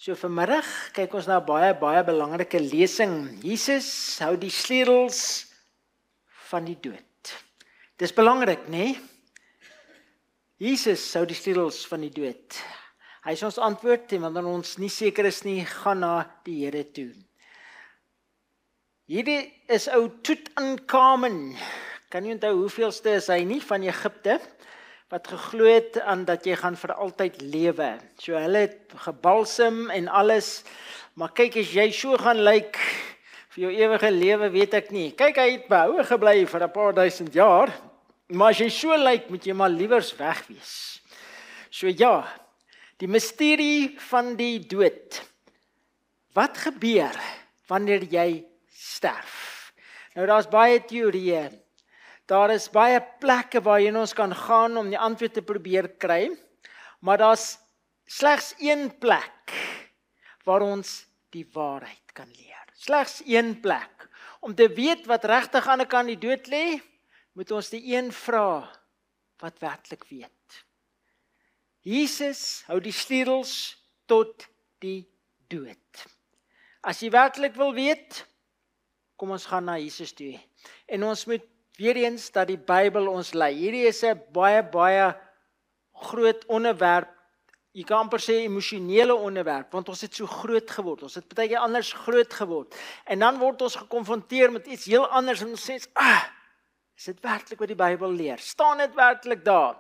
So vanmiddag kyk ons na 'n baie belangrike lesing. Jesus hou die sleutels van die dood. Dis belangrik, né? Jesus hou die sleutels van die dood. Hy is ons antwoord en wanneer ons nie seker is nie, gaan na die Here toe. Hierdie is ou Tutankhamen. Kan jy onthou hoeveelste is hy nie van Egipte? Wat geglo het aan dat jy gaan vir altyd lewe. So hulle het gebalsem en alles, maar kyk as jy so gaan lyk vir jou ewige lewe, weet ek nie. Kyk, hy het behoue gebly vir 'n paar duisend jaar, maar as jy so lyk, moet jy maar liewers weg wees. So ja, die misterie van die dood. Wat gebeur wanneer jy sterf? Nou daar's baie teorieë. Daar is baie plekke waarheen ons kan gaan om die antwoord te probeer kry, maar daar's slegs een plek waar ons die waarheid kan leer. Slegs een plek. Om te weet wat regtig aan die kant die dood lê, moet ons die een vra wat werklik weet. Jesus hou die sleutels tot die dood. As jy werklik wil weet, kom ons gaan na Jesus toe. En ons moet weer eens dat die Bybel ons lei. Hierdie is 'n baie groot onderwerp. Jy kan amper sê emosionele onderwerp, want ons het so groot geword. Ons het partykeer anders groot geword. En dan word ons gekonfronteer met iets heel anders en ons sê, is dit werklik wat die Bybel leer? Staan dit werklik daar?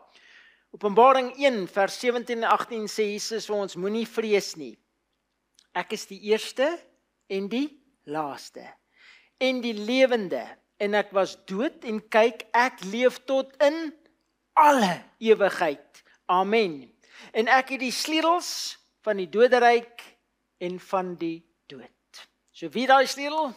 Openbaring 1 vers 17 en 18 sê Jesus vir ons, moenie vrees nie. Ek is die eerste en die laaste en die lewende. En ek was dood en kyk, ek leef tot in alle ewigheid. Amen. En ek het die sleutels van die doderyk en van die dood. So wie daai sleutel?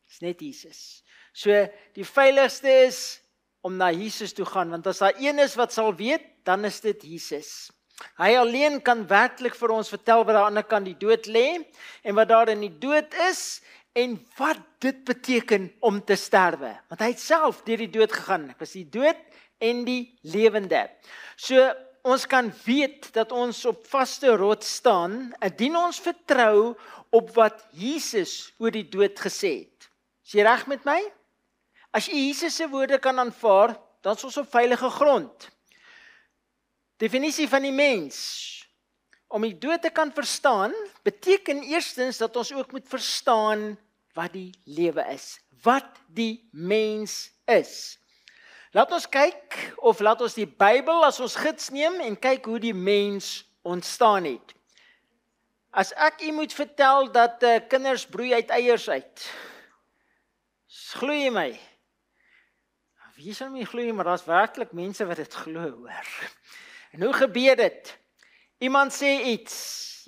Dis net Jesus. So die veiligste is om na Jesus toe gaan, want as daar een is wat sal weet, dan is dit Jesus. Hy alleen kan werklik vir ons vertel wat daar aan die ander kant die dood lê en wat daar in die dood is. En wat dit beteken om te sterwe. Want hy het self deur die dood gegaan. Ek was die dood en die lewende. So ons kan weet dat ons op vaste rots staan, indien ons vertrou op wat Jesus oor die dood gesê het. Is jy reg met my? As jy Jesus se woorde kan aanvaar, dan is ons op veilige grond. Definisie van die mens. Om die dood te kan verstaan, beteken eerstens dat ons ook moet verstaan wat die lewe is, wat die mens is. Laat ons kyk, of laat ons die Bybel as ons gids neem en kyk hoe die mens ontstaan het. As ek u moet vertel dat kinders broei uit eiers uit, glo jy my? Wie sal my glo, maar daar's werklik mense wat dit glo, hoor. En hoe gebeur dit? Iemand sê iets,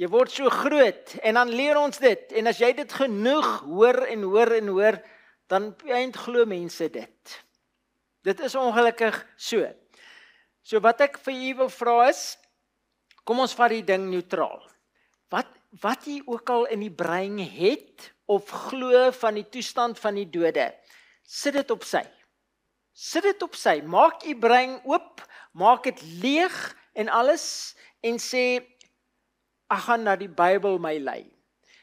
jy word so groot, en dan leer ons dit, en as jy dit genoeg hoor, dan eind glo mense dit. Dit is ongelukkig so. So wat ek vir u wil vra is, kom ons vat die ding neutraal. Wat jy ook al in die brein het, of glo van die toestand van die dode, sit dit op sy. Sit dit op sy, maak u brein oop, maak dit leeg en alles, en sê, ek gaan na die Bybel my lei.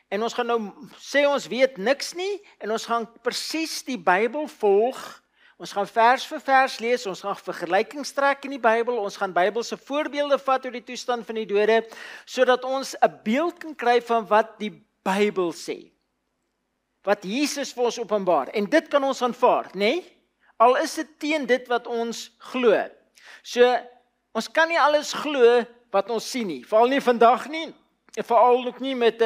En ons gaan nou sê ons weet niks nie, en ons gaan presies die Bybel volg. Ons gaan vers vir vers lees, ons gaan vergelykings trek in die Bybel, ons gaan Bybelse voorbeelde vat oor die toestand van die dode, sodat ons 'n beeld kan kry van wat die Bybel sê. Wat Jesus vir ons openbaar. En dit kan ons aanvaar, né? Al is dit teen dit wat ons glo. So, ons kan nie alles glo wat ons sien nie, veral nie vandag nie, en veral ook nie met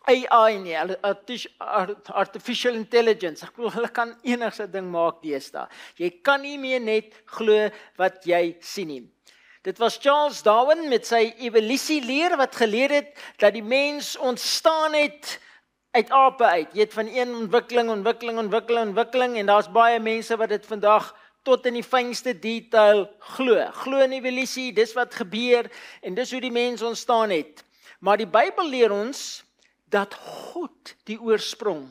AI nie, Artificial Intelligence. Ek bedoel, hulle kan enigste ding maak deesdae. Jy kan nie meer net glo wat jy sien nie. Dit was Charles Darwin met sy evolusieleer wat geleer het dat die mens ontstaan het uit ape uit. Jy het van een ontwikkeling en daar's baie mense wat dit vandag tot in die fynste detail glo. Glo in evolusie, dis wat gebeur en dis hoe die mens ontstaan het. Maar die Bybel leer ons dat God die oorsprong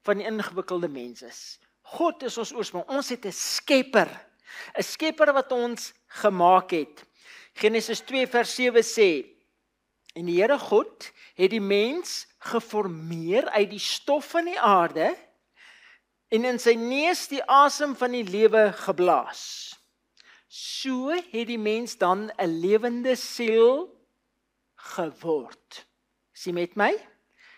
van die ingewikkelde mens is. God is ons oorsprong. Ons het 'n skepper wat ons gemaak het. Genesis 2 vers 7 sê, En die Here God het die mens geformeer uit die stof van die aarde en in sy neus die asem van die lewe geblaas. So het die mens dan 'n lewende siel geword. Sien met my?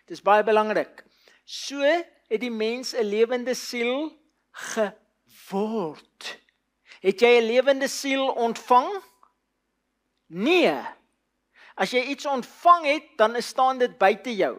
Dit is baie belangrik. So het die mens 'n lewende siel geword. Het jy 'n lewende siel ontvang? Nee. As jy iets ontvang het, dan staan dit buite jou.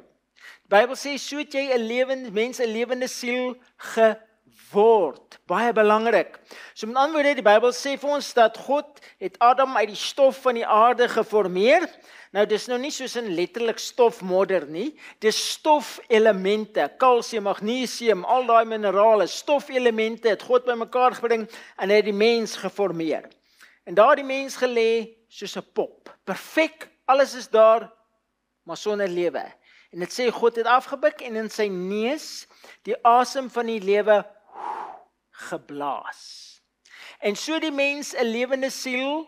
Die Bybel sê, so het jy 'n lewende siel geword. Baie belangrik. So met ander woorde, die Bybel sê vir ons dat God het Adam uit die stof van die aarde geformeer. Nou, dis nou nie soos in letterlik stofmodder nie. Dis stofelemente, kalsium, magnesium, al daai minerale, stofelemente het God bymekaar gebring en het die mens geformeer. En daar die mens gelê soos 'n pop. Perfek, alles is daar, maar sonder lewe. En dit sê God het afgebuk en in sy neus die asem van die lewe geblaas. En so die mens 'n lewende siel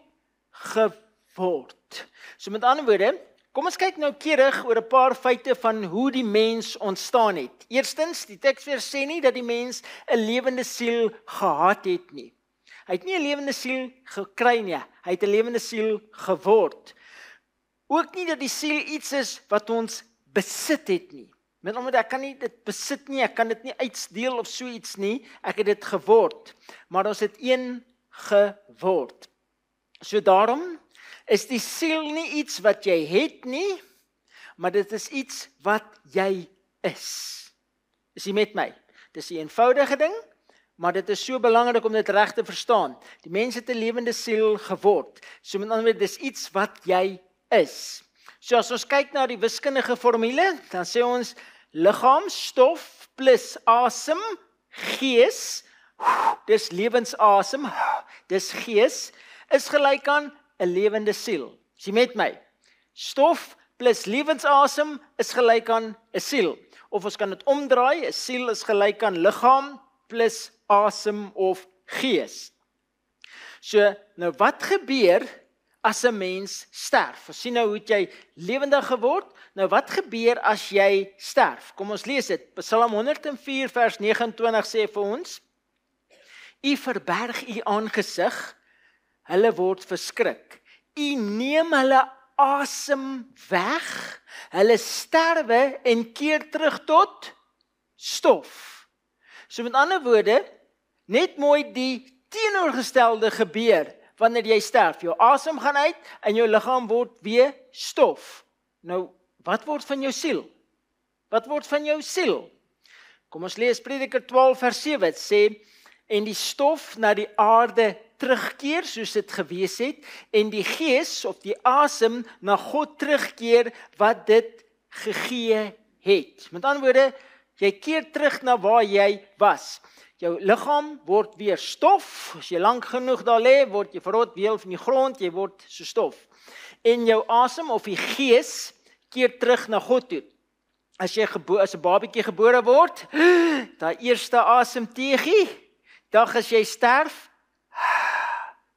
geword. So met ander woorde, kom ons kyk nou keurig oor 'n paar feite van hoe die mens ontstaan het. Eerstens, die teksvers sê nie dat die mens 'n lewende siel gehad het nie. Hy het nie 'n lewende siel gekry nie, hy het 'n lewende siel geword. Ook nie dat die siel iets is wat ons besit het nie. Met ander woorde, ek kan nie dit besit nie, ek kan dit nie uitdeel of so iets nie, ek het dit geword. Maar ons het een geword. So daarom is die siel nie iets wat jy het nie, maar dit is iets wat jy is. Is jy met my? Dis 'n eenvoudige ding, maar dit is so belangrik om dit reg te verstaan. Die mens het 'n lewende siel geword. So met ander woorde, dis iets wat jy is. So as ons kyk na die wiskundige formule, dan sê ons liggaam, stof plus asem, gees, dis lewensasem, dis gees, is gelyk aan 'n lewende siel. Is jy met my? Stof plus lewensasem is gelyk aan 'n siel. Of ons kan dit omdraai, 'n siel is gelyk aan liggaam plus asem of gees. So, nou wat gebeur as 'n mens sterf? Ons sien nou hoe jy lewendig geword. Nou wat gebeur as jy sterf? Kom ons lees dit. Psalm 104 vers 29 sê vir ons: U verberg u aangesig, hulle word verskrik. U neem hulle asem weg, hulle sterwe en keer terug tot stof. So met ander woorde, net mooi die teenoorgestelde gebeur wanneer jy sterf. Jou asem gaan uit en jou liggaam word weer stof. Nou, wat word van jou siel? Wat word van jou siel? Kom ons lees Prediker 12 vers 7. Het sê, en die stof na die aarde terugkeer soos dit gewees het, en die gees of die asem na God terugkeer wat dit gegee het. Met ander woorde, jy keer terug na waar jy was. Jou liggaam word weer stof, as jy lank genoeg daar lê, word jy verrot weer van die grond, jy word so stof. En jou asem of die gees keer terug na God toe. As 'n babietjie gebore word, daai eerste asemteegie, dag as jy sterf,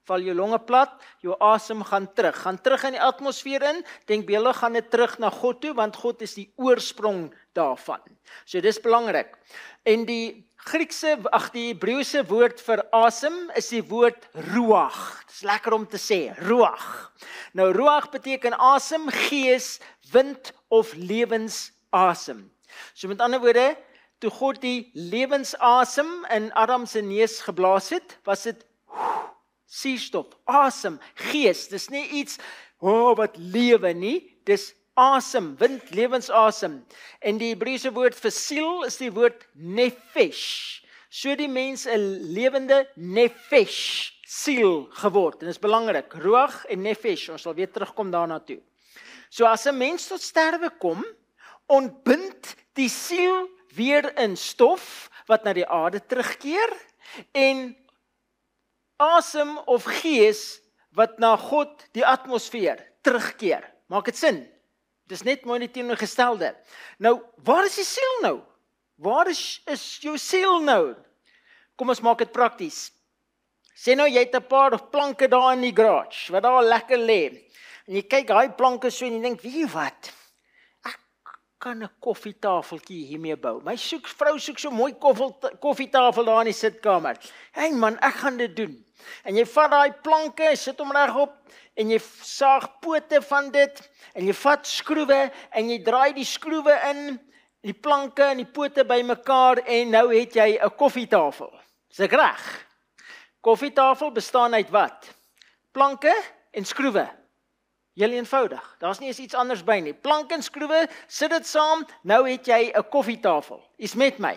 val jou longe plat, jou asem gaan terug in die atmosfeer in, denk julle gaan dit terug na God toe, want God is die oorsprong daarvan. So dis belangrik. En die Hebreëse woord vir asem is die woord ruach. Dis lekker om te sê, ruach. Nou ruach beteken asem, gees, wind of lewensasem. So met ander woorde, toe God die lewensasem in Adam se neus geblaas het, was dit suurstof, asem, gees. Dis nie iets wat lewe nie, dis asem, wind, lewensasem. En die Hebreëse woord vir siel is die woord nefesh. So die mens 'n lewende nefesh, siel geword. En dit is belangrik, ruach en nefesh, ons sal weer terugkom daarna toe. So as 'n mens tot sterwe kom, ontbind die siel weer in stof, wat na die aarde terugkeer, en asem of gees, wat na God, die atmosfeer, terugkeer. Maak dit sin? Dis net mooi die teenoorgestelde. Nou, waar is die siel nou? Waar is jou siel nou? Kom ons maak dit prakties. Sê nou, jy het 'n paar planke daar in die garage, wat daar lekker lê. En jy kyk daai planke so en jy dink, weet jy wat? Ek kan 'n koffietafeltjie hiermee bou. My vrou soek so mooi koffietafel daar in die sitkamer. Hey man, ek gaan dit doen. En jy vat daai planke, sit hom regop en jy saag pote van dit en jy vat skroewe en jy draai die skroewe in, die planke en die pote bymekaar en nou het jy 'n koffietafel. Is ek reg? Koffietafel bestaan uit wat? Planke en skroewe. Heel eenvoudig. Daar's nie eens iets anders by nie. Planke en skroewe, sit dit saam, nou het jy 'n koffietafel. Is met my.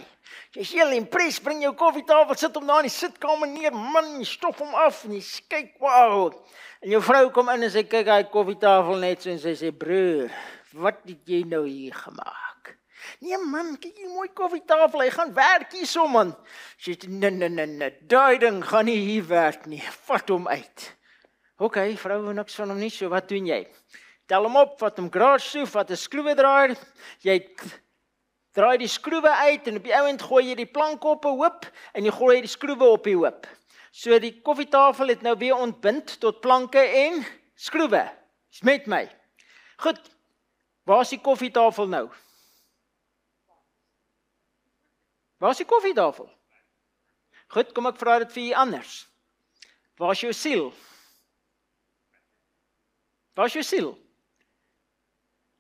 Jy's heel impressed, bring jou koffietafel, sit hom daar in die sitkamer neer, man, jy stof hom af en jy kyk, wow. En jou vrou kom in en sy kyk hy koffietafel net so en sy sê, broer, wat het jy nou hier gemaak? Nee man, kyk hier mooi koffietafel, hy gaan werk hierso man. Sy sê, nee, daai ding gaan nie hier werk nie, vat hom uit. OK, vrou, niks van hom nie, so wat doen jy? Tel hom op, vat hom garage toe, vat 'n skroewedraaier, jy draai die skroewe uit en op die ouend gooi jy die plank op 'n hoop en jy gooi die skroewe op die hoop. So die koffietafel het nou weer ontbind tot planke en skroewe. Is met my. Goed, waar is die koffietafel nou? Waar is die koffietafel? Goed, kom ek vra dit vir julle anders. Waar is jou siel? Waar is jou siel?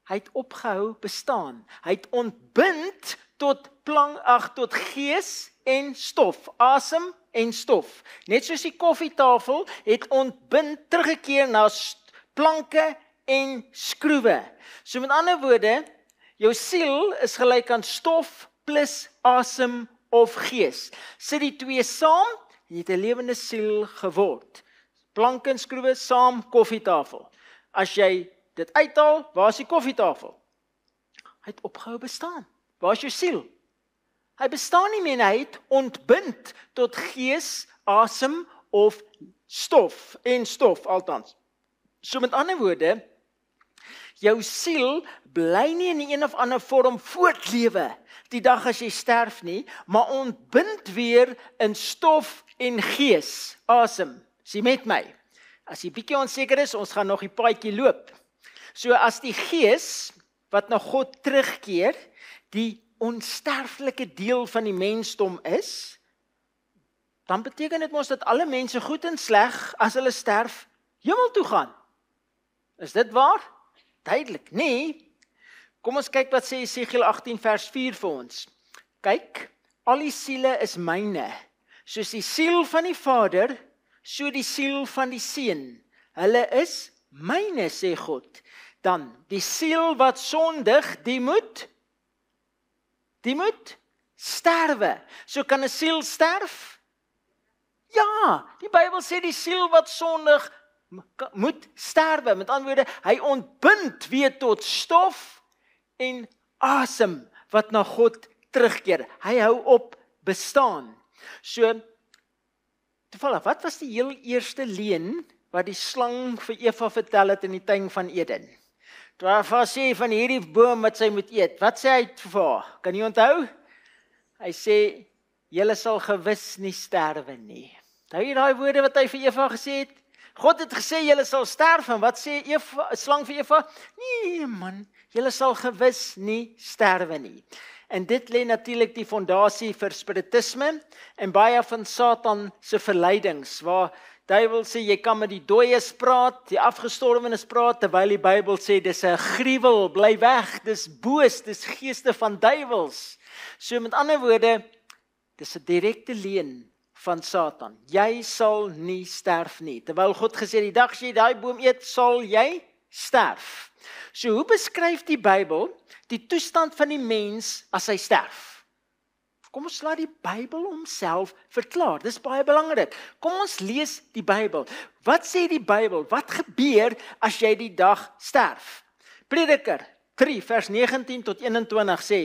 Hy het opgehou bestaan. Hy het ontbind tot tot gees en stof, asem en stof. Net soos die koffietafel het ontbind teruggekeer na planke en skroewe. So met ander woorde, jou siel is gelyk aan stof plus asem of gees. Sit die twee saam en jy het 'n lewende siel geword. Planke en skroewe saam, koffietafel. As jy dit uithaal, waar is die koffietafel? Hy het opgehou bestaan. Waar is jou siel? Hy bestaan nie meer, hy het ontbind tot gees, asem of stof, en stof althans. So met ander woorde, jou siel bly nie in een of ander vorm voortlewe die dag as jy sterf nie, maar ontbind weer in stof en gees, asem. Sien met my. As jy bietjie onseker is, ons gaan nog die paadjie loop. So as die gees, wat na God terugkeer, die onsterflike deel van die mensdom is, dan beteken dit mos dat alle mense goed en sleg, as hulle sterf, hemel toe gaan. Is dit waar? Duidelik. Nee. Kom ons kyk wat sê Jesegiel 18 vers 4 vir ons. Kyk, al die siele is myne, soos die siel van die Vader, so die siel van die Seun. Hulle is myne, sê God. Dan, die siel wat sondig, die moet sterwe. So kan 'n siel sterf? Ja, die Bybel sê die siel wat sondig moet sterwe. Met ander woorde, hy ontbind weer tot stof en asem wat na God terugkeer. Hy hou op bestaan. So, toevallig, wat was die heel eerste leuen wat die slang vir Eva vertel het in die tuin van Eden? Toe hy sê van hierdie boom wat sy moet eet, wat sê hy vir haar? Kan jy onthou? Hy sê, julle sal gewis nie sterwe nie. Onthou jy daai woorde wat hy vir Eva gesê het? God het gesê, julle sal sterf, en wat sê slang vir Eva? Nee man, julle sal gewis nie sterwe nie. En dit lê natuurlik die fondasie vir spiritisme, en baie van Satan se verleidings, waar duiwel sê, jy kan met die dooies praat, die afgestorwenes praat, terwyl die Bybel sê, dis 'n gruwel, bly weg, dis boos, dis geeste van duiwels. So met ander woorde, dis 'n direkte leuen van Satan. Jy sal nie sterf nie. Terwyl God gesê, die dag as jy daai boom eet, sal jy sterf. So hoe beskryf die Bybel die toestand van die mens as hy sterf? Kom ons laat die Bybel homself verklaar. Dis baie belangrik. Kom ons lees die Bybel. Wat sê die Bybel? Wat gebeur as jy die dag sterf? Prediker 3 vers 19 tot 21 sê,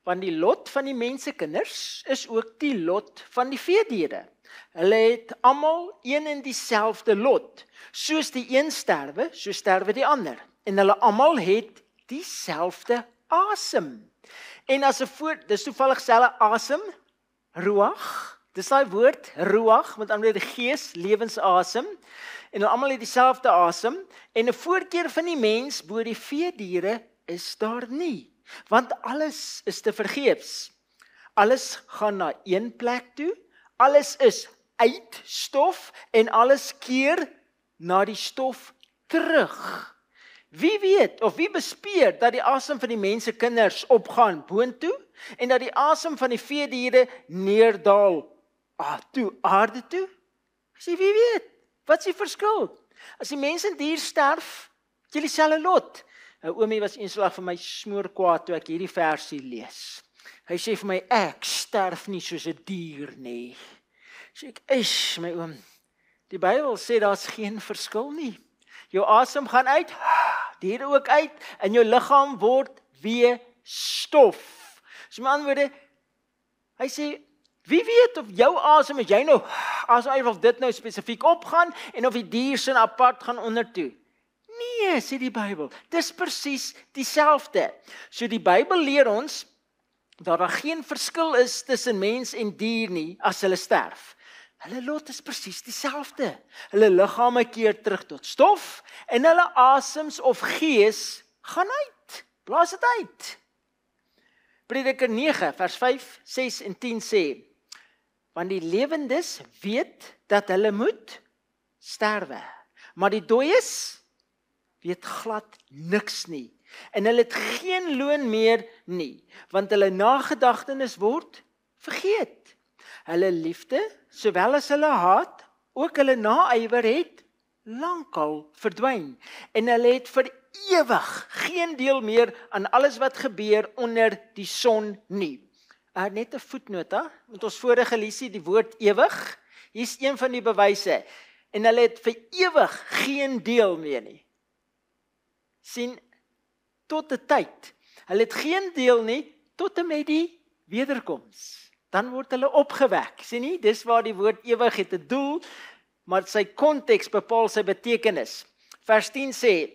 want die lot van die mensekinders is ook die lot van die veediere. Hulle het almal een en dieselfde lot. Soos die een sterwe, so sterwe die ander. En hulle almal het dieselfde asem. En as 'n dis toevallig selfe asem, ruach, dis daai woord, ruach, met ander woorde gees, lewensasem. en hulle almal het dieselfde asem, en 'n voorkeur van die mens bo die veediere is daar nie, want alles is te vergeefs. Alles gaan na een plek toe, alles is uit stof, en alles keer na die stof terug. Wie weet, of wie bespeer, dat die asem van die mense kinders opgaan boontoe, en dat die asem van die veediere neerdal aarde toe? Wie weet, wat is die verskil? As die mens en dier sterf, het jy dieselfde lot. Oomie was eenslag vir my smoor kwaad toe ek hierdie versie lees. Hy sê vir my, ek sterf nie soos 'n dier nie. Sê ek, my oom, die Bybel sê daar's geen verskil nie. Jou asem gaan uit, diere ook uit, en jou liggaam word weer stof. So met ander woorde, hy sê, wie weet of jou asem, as jy nou, of dit nou spesifiek opgaan, en of die dier sin apart gaan ondertoe. Nee, sê die Bybel, dis presies dieselfde. So die Bybel leer ons, dat daar geen verskil is tussen mens en dier nie, as hulle sterf. Hulle lot is presies dieselfde. Hulle liggame keer terug tot stof, en hulle asems of gees gaan uit. Blaas dit uit. Prediker 9, vers 5, 6 en 10 sê, want die lewendes weet dat hulle moet sterwe, maar die dooies weet glad niks nie, en hulle het geen loon meer nie, want hulle nagedagtenis word vergeet. Hulle liefde, sowel as hulle haat, ook hulle naaiwer het lankal verdwyn, en hulle het vir ewig geen deel meer aan alles wat gebeur onder die son nie. Net 'n voetnota, met ons vorige lesie die woord ewig, hier is een van die bewyse, en hulle het vir ewig geen deel meer nie. Sien, tot 'n tyd, hulle het geen deel nie, tot en met die wederkoms. Dan word hulle opgewek, sien nie, dis waar die woord ewig het 'n doel, maar sy konteks bepaal sy betekenis. Vers 10 sê,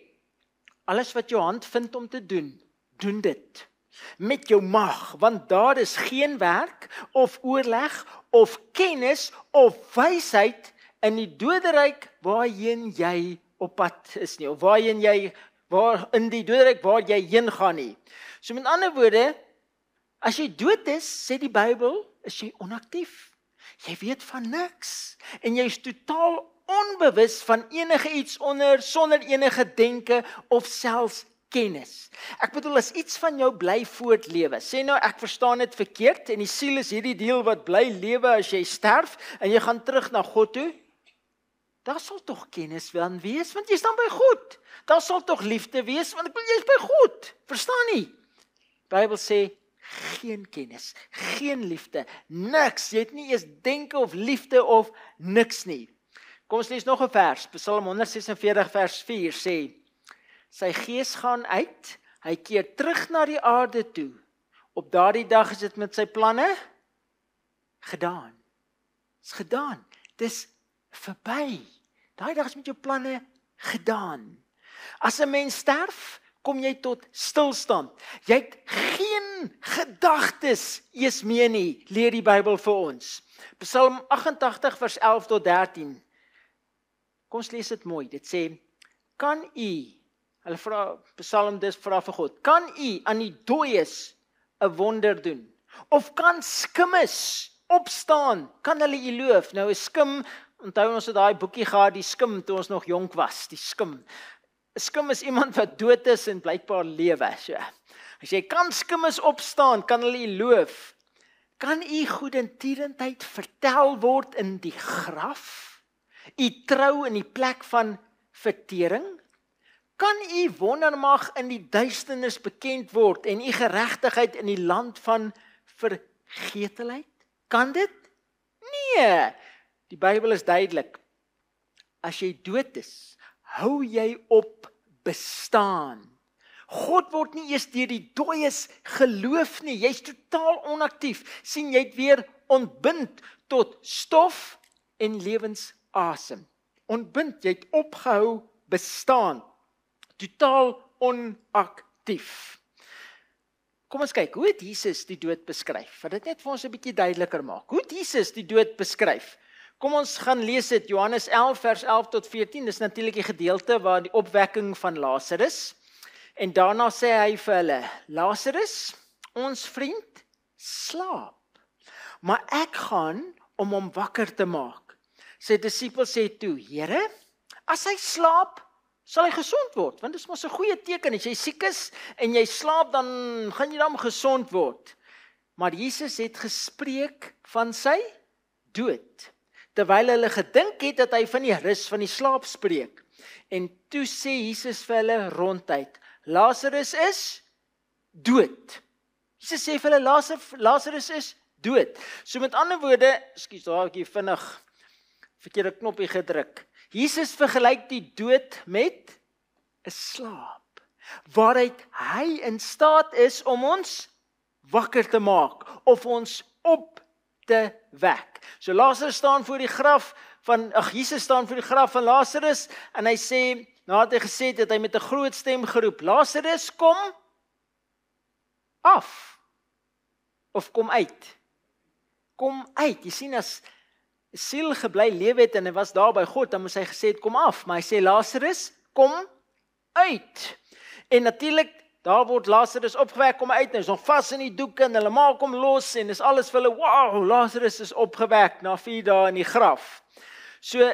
alles wat jou hand vind om te doen, doen dit met jou mag, want daar is geen werk, of oorleg, of kennis, of wysheid in die doderyk waarheen jy op pad is nie, of in die doderyk waar jy heen gaan nie. So met ander woorde, as jy dood is, sê die Bybel, is jy onaktief. Jy weet van niks, en jy is totaal onbewus van enige iets sonder enige denke of selfs kennis. Ek bedoel, as iets van jou bly voortlewe, sê nou ek verstaan dit verkeerd, en die siel is hierdie deel wat bly lewe as jy sterf, en jy gaan terug na God toe, daar sal tog kennis wel wees, want jy is dan by God. Daar sal tog liefde wees, want ek wil jy is by God. Verstaan nie? Die Bybel sê, geen kennis, geen liefde, niks, jy het nie eers denke of liefde of niks nie. Kom ons lees nog 'n vers, Psalm 146 vers 4 sê, sy gees gaan uit, hy keer terug na die aarde toe. Op daardie dag is dit met sy planne gedaan. Dis gedaan, dis verby. Daai dag is met jou planne gedaan. As 'n mens sterf, kom jy tot stilstand. Jy het geen gedagtes eers meer nie, leer die Bybel vir ons. Psalm 88 vers 11 tot 13. Kom ons lees dit mooi. Dit sê, kan u, hulle vra, Psalm dis vra vir God, kan u aan die dooies 'n wonder doen? Of kan skimmes opstaan? Kan hulle u loof? Nou 'n skim, onthou ons het daai boekie gehad, die skim toe ons nog jonk was, die skim. 'n Skim is iemand wat dood is en blykbaar lewe. So, as jy kan skimmes opstaan, kan hulle u loof. Kan u goedentierendheid vertel word in die graf? U trou in die plek van vertering? Kan u wondermag in die duisternis bekend word en u geregtigheid in die land van vergetelheid? Kan dit? Nee, die Bybel is duidelik. As jy dood is, hou jy op bestaan. God word nie eers deur die dooies geloof nie, jy's totaal onaktief. Sien, jy het weer ontbind tot stof en lewensasem. Ontbind, jy het opgehou bestaan. Totaal onaktief. Kom ons kyk, hoe het Jesus die dood beskryf? Wat dit net vir ons 'n bietjie duideliker maak. Hoe het Jesus die dood beskryf? Kom ons gaan lees dit, Johannes 11 vers 11 tot 14, dis natuurlik die gedeelte waar die opwekking van Lazarus, en daarna sê hy vir hulle, Lazarus, ons vriend, slaap, maar ek gaan om hom wakker te maak. Sy disippels sê toe, Here, as hy slaap, sal hy gesond word, want dit is mos 'n goeie teken, as jy siek is en jy slaap, dan gaan jy dan gesond word. Maar Jesus het gespreek van sy dood, terwyl hulle gedink het dat hy van die rus, van die slaap spreek. En toe sê Jesus vir hulle ronduit, Lazarus is dood. Jesus sê vir hulle, Lazarus is dood. So met ander woorde, ekskuus, daar het ek vinnig verkeerde knoppie gedruk. Jesus vergelyk die dood met 'n slaap, waaruit hy in staat is om ons wakker te maak, of ons op te wek. So Lazarus staan voor die graf van, Jesus staan voor die graf van Lazarus, en hy sê, nadat hy gesê het, hy met 'n groot stem geroep, Lazarus, kom af, of kom uit. Kom uit, jy sien, as siel gebly lewe het, en hy was daar by God, dan moes hy gesê het, kom af, maar hy sê, Lazarus, kom uit. En natuurlik, daar word Lazarus opgewek, kom uit, en hy is nog vas in die doeke, en hulle maak hom los, en is alles vir hulle, wow, Lazarus is opgewek, na 4 dae in die graf. So,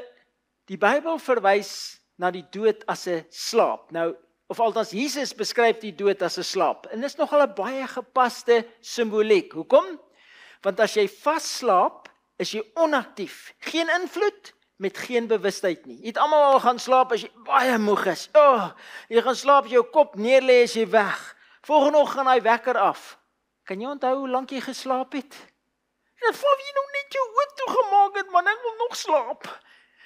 die Bybel verwys na die dood as 'n slaap. Nou, of althans, Jesus beskryf die dood as 'n slaap, en dis nogal 'n baie gepaste simboliek. Hoekom? Want as jy vasslaap, is jy onaktief, geen invloed, met geen bewustheid nie. Jy het almal al gaan slaap as jy baie moeg is. Jy gaan slaap, jou kop neerlê, as jy weg. Volgende oggend gaan hy wekker af. Kan jy onthou hoe lank jy geslaap het? Dit voel of jy nog net jou oë toegemaak het, man, ek wil nog slaap.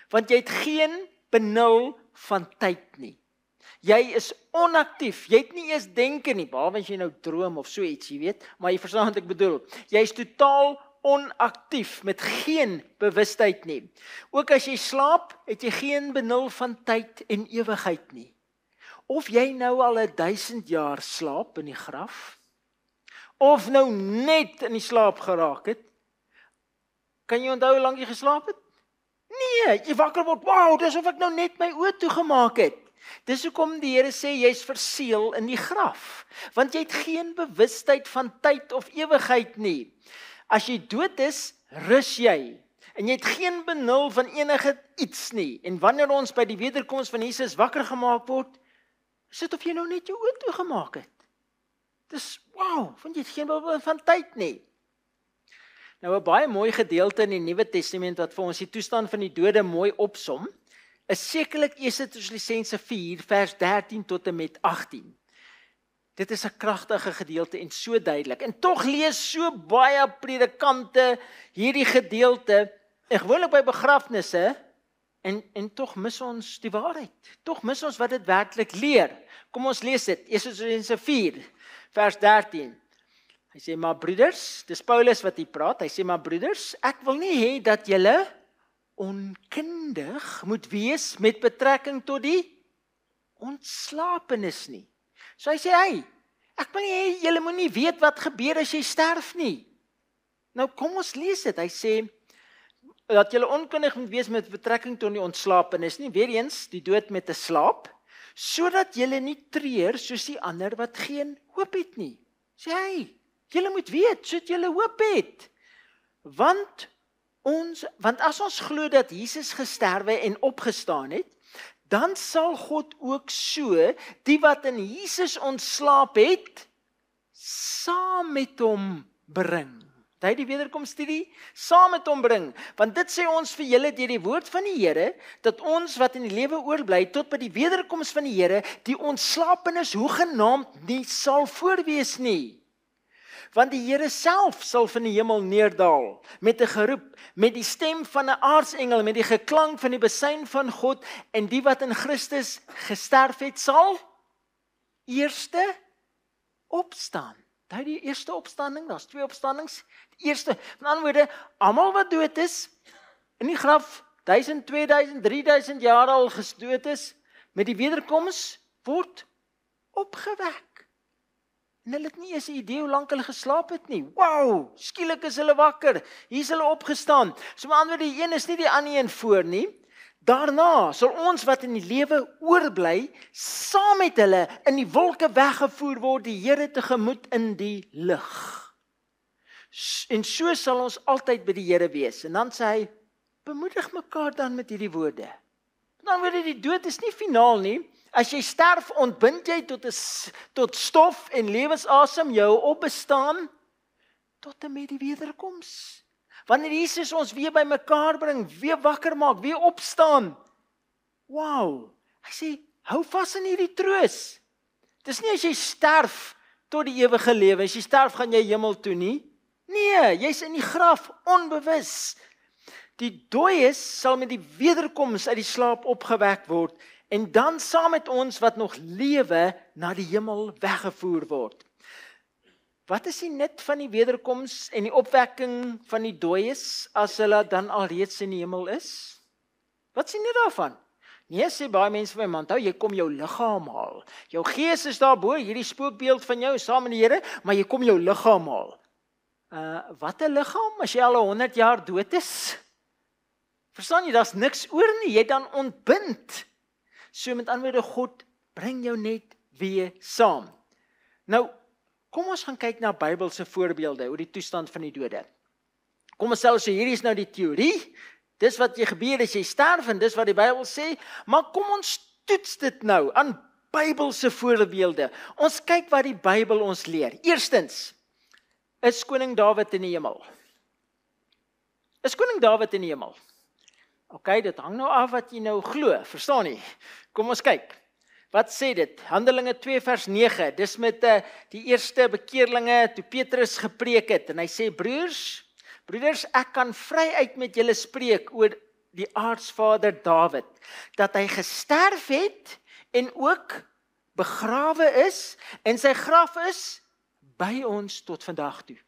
Want jy het geen benul van tyd nie. Jy is onaktief, jy het nie eens denke nie, behalwe as jy nou droom of so iets, jy weet, maar jy verstaan wat ek bedoel. Jy is totaal onaktief, met geen bewustheid nie. Ook as jy slaap, het jy geen benul van tyd en ewigheid nie. Of jy nou al 1000 jaar slaap in die graf, of nou net in die slaap geraak het, kan jy onthou hoe lank jy geslaap het? Nee, jy wakker word, wow, dis of ek nou net my oë toegemaak het. Dis hoekom die Here sê, jy's verseël in die graf, want jy het geen bewustheid van tyd of ewigheid nie. As jy dood is, rus jy, en jy het geen benul van enige iets nie, en wanneer ons by die wederkoms van Jesus wakker gemaak word, is dit of jy nou net jou oë toegemaak het. Dis, wow, want jy het geen benul van tyd nie. Nou, 'n baie mooi gedeelte in die Nuwe Testament, wat vir ons die toestand van die dode mooi opsom, is sekerlik 1 Tessalonisense 4, vers 13 tot en met 18. Dit is 'n kragtige gedeelte en so duidelik. En tog lees so baie predikante hierdie gedeelte, en gewoonlik by begrafnisse, en tog mis ons die waarheid. Tog mis ons wat dit werklik leer. Kom ons lees dit, 1 Tessalonisense 4, vers 13. Hy sê, maar broeders, dis Paulus wat hier praat, hy sê, maar broeders, ek wil nie hê dat julle onkundig moet wees met betrekking tot die ontslapenis nie. So hy sê, ek wil nie, julle moet nie weet wat gebeur as jy sterf nie. Nou kom ons lees dit, hy sê, dat julle onkundig moet wees met betrekking tot die ontslapenis nie, weer eens, die dood met 'n slaap, sodat julle nie treur soos die ander wat geen hoop het nie. Sê julle moet weet, sodat julle hoop het. Want as ons glo dat Jesus gesterwe en opgestaan het, dan sal God ook so, die wat in Jesus ontslaap het, saam met hom bring. Hy die wederkomststudie saam met hom bring. Want dit sê ons vir julle deur die woord van die Here, dat ons wat in die lewe oorbly, tot by die wederkoms van die Here, die ontslapenis hoegenaamd nie sal voorwees nie. Want die Here self sal van die hemel neerdal, met 'n geroep, met die stem van 'n aartsengel, met die geklank van die besuin van God, en die wat in Christus gesterf het, sal eerste opstaan. Daai die eerste opstanding, daar's 2 opstandings. Die eerste, met ander woorde, almal wat dood is, in die graf, 1000, 2000, 3000 jaar al gedood is, met die wederkoms, word opgewek. En hulle het nie eens 'n idee hoe lank hulle geslaap het nie. Wow, skielik is hulle wakker. Hier is hulle opgestaan. So met ander woorde, die een is nie die ander een voor nie. Daarna sal ons wat in die lewe oorbly, saam met hulle in die wolke weggevoer word, die Here tegemoet in die lug. En so sal ons altyd by die Here wees. En dan sê hy, bemoedig mekaar dan met hierdie woorde. Dan word die dood is nie finaal nie. As jy sterf, ontbind jy tot stof en lewensasem jou opbestaan tot en met die wederkoms. Wanneer Jesus ons weer by mekaar bring, weer wakker maak, weer opstaan. Wow, hy sê, hou vas in hierdie troos. Dis nie as jy sterf tot die ewige lewe, as jy sterf gaan jy hemel toe nie. Nee, jy's in die graf, onbewus. Die dooies sal met die wederkoms uit die slaap opgewek word, en dan saam met ons wat nog lewe na die hemel weggevoer word. Wat is die nut van die wederkoms en die opwekking van die dooies as hulle dan alreeds in die hemel is? Wat is die nut daarvan? Nee, sê baie mense vir my, man, jy kom jou liggaam haal. Jou gees is daarbo, hierdie spookbeeld van jou saam met die Here, maar jy kom jou liggaam haal. Wat 'n liggaam as jy al 100 jaar dood is? Verstaan jy, daar's niks oor nie, jy dan ontbind. So met ander woorde, God bring jou net weer saam. Nou, kom ons gaan kyk na Bybelse voorbeelde oor die toestand van die dode. Kom ons sê, hierdie is nou die teorie, dis wat jy gebeur as jy sterf en dis wat die Bybel sê, maar kom ons toets dit nou aan Bybelse voorbeelde. Ons kyk wat die Bybel ons leer. Eerstens, is koning Dawid in die hemel? Is koning Dawid in die hemel? Ok, dit hang nou af wat jy nou glo, verstaan nie? Kom ons kyk. Wat sê dit? Handelinge 2 vers 9, dis met die eerste bekeerlinge toe Petrus gepreek het, en hy sê, broeders, ek kan vryuit met julle spreek oor die aartsvader Dawid, dat hy gesterf het, en ook begrawe is, en sy graf is by ons tot vandag toe.